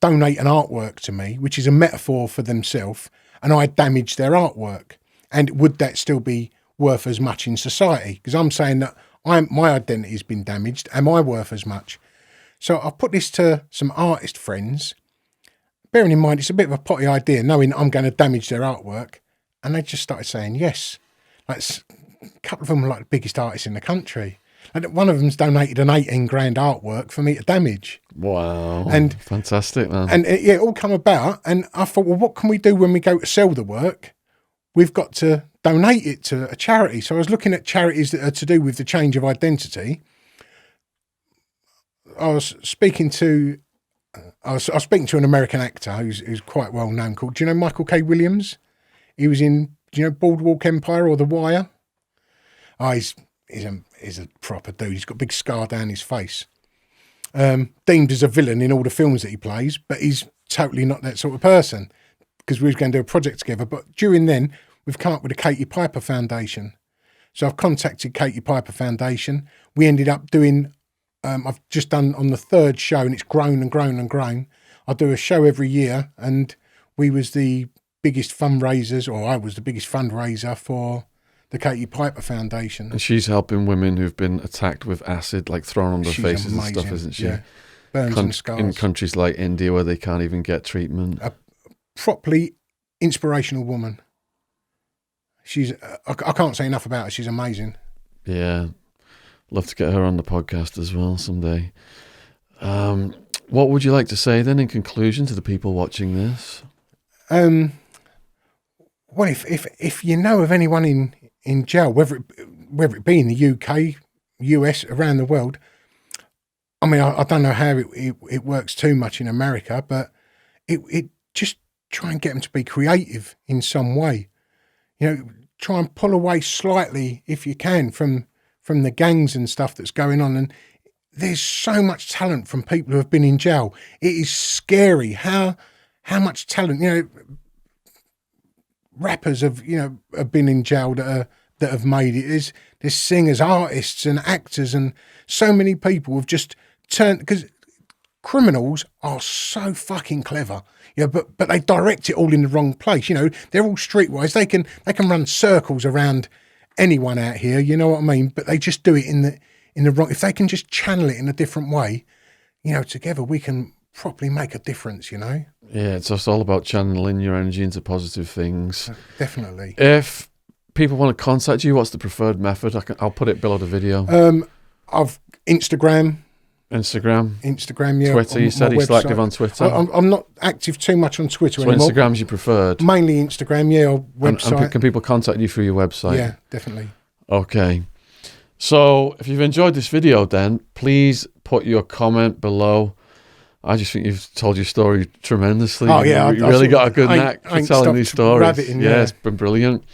donate an artwork to me, which is a metaphor for themselves, and I damage their artwork, and would that still be worth as much in society? Because I'm saying that my identity has been damaged. Am I worth as much? So I put this to some artist friends, bearing in mind it's a bit of a potty idea, knowing I'm going to damage their artwork, and they just started saying yes. Like a couple of them are like the biggest artists in the country. And one of them's donated an 18 grand artwork for me to damage. Wow. And fantastic, man. And it all come about, and I thought, well, what can we do when we go to sell the work? We've got to donate it to a charity. So I was looking at charities that are to do with the change of identity. I was speaking to an American actor who's quite well known called, do you know Michael K. Williams? He was in, do you know Boardwalk Empire or The Wire? Oh, he's a proper dude. He's got a big scar down his face. Deemed as a villain in all the films that he plays, but he's totally not that sort of person. because we was going to do a project together. But during then, we've come up with the Katie Piper Foundation. So I've contacted Katie Piper Foundation. We ended up doing, I've just done on the 3rd show, and it's grown and grown and grown. I do a show every year, and we was the biggest fundraisers, or I was the biggest fundraiser for the Katie Piper Foundation. And she's helping women who've been attacked with acid, like thrown on their faces and stuff, isn't she? Yeah. Burns and scars. In countries like India where they can't even get treatment. A properly inspirational woman. She's, I can't say enough about her. She's amazing. Yeah. Love to get her on the podcast as well someday. What would you like to say then in conclusion to the people watching this? Well, if you know of anyone in jail, whether it be in the UK, US, around the world, I mean, I don't know how it works too much in America, but it just try and get them to be creative in some way. You know, try and pull away slightly if you can from the gangs and stuff that's going on. And there's so much talent from people who have been in jail. It is scary how much talent, you know, rappers have been in jail that have made it. There's singers, artists and actors, and so many people have just turned, because criminals are so fucking clever. Yeah, but they direct it all in the wrong place. You know, they're all streetwise. They can run circles around anyone out here. You know what I mean? But they just do it in the wrong. If they can just channel it in a different way, you know, together we can properly make a difference. You know. Yeah, it's just all about channeling your energy into positive things. Definitely. If people want to contact you, what's the preferred method? I'll put it below the video. I've Instagram, yeah. Twitter, you said he's active on Twitter. I'm not active too much on Twitter so anymore. Instagram's your preferred? Mainly Instagram, yeah, or website. And can people contact you through your website? Yeah, definitely. Okay. So if you've enjoyed this video then, please put your comment below. I just think you've told your story tremendously. Oh, yeah. You really got a good knack for telling these stories. Yeah, it's been brilliant.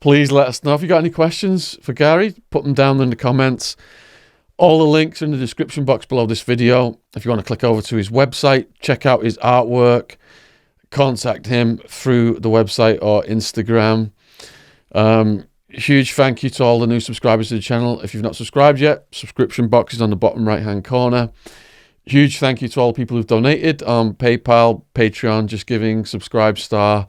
Please let us know. If you got any questions for Gary, put them down in the comments. All the links are in the description box below this video. If you want to click over to his website, check out his artwork, contact him through the website or Instagram. Huge thank you to all the new subscribers to the channel. If you've not subscribed yet, subscription box is on the bottom right-hand corner. Huge thank you to all the people who've donated on PayPal, Patreon, Just Giving, Subscribe Star,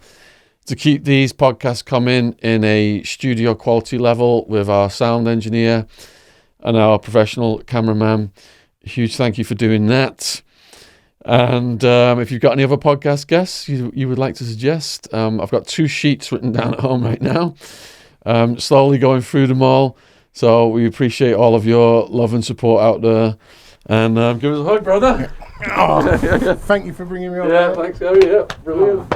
to keep these podcasts coming in a studio quality level with our sound engineer and our professional cameraman. Huge thank you for doing that. And if you've got any other podcast guests you would like to suggest, I've got 2 sheets written down at home right now. Slowly going through them all. So we appreciate all of your love and support out there. And give us a hug, brother. Oh, thank you for bringing me on. Yeah, thanks, Gary. Yeah, brilliant.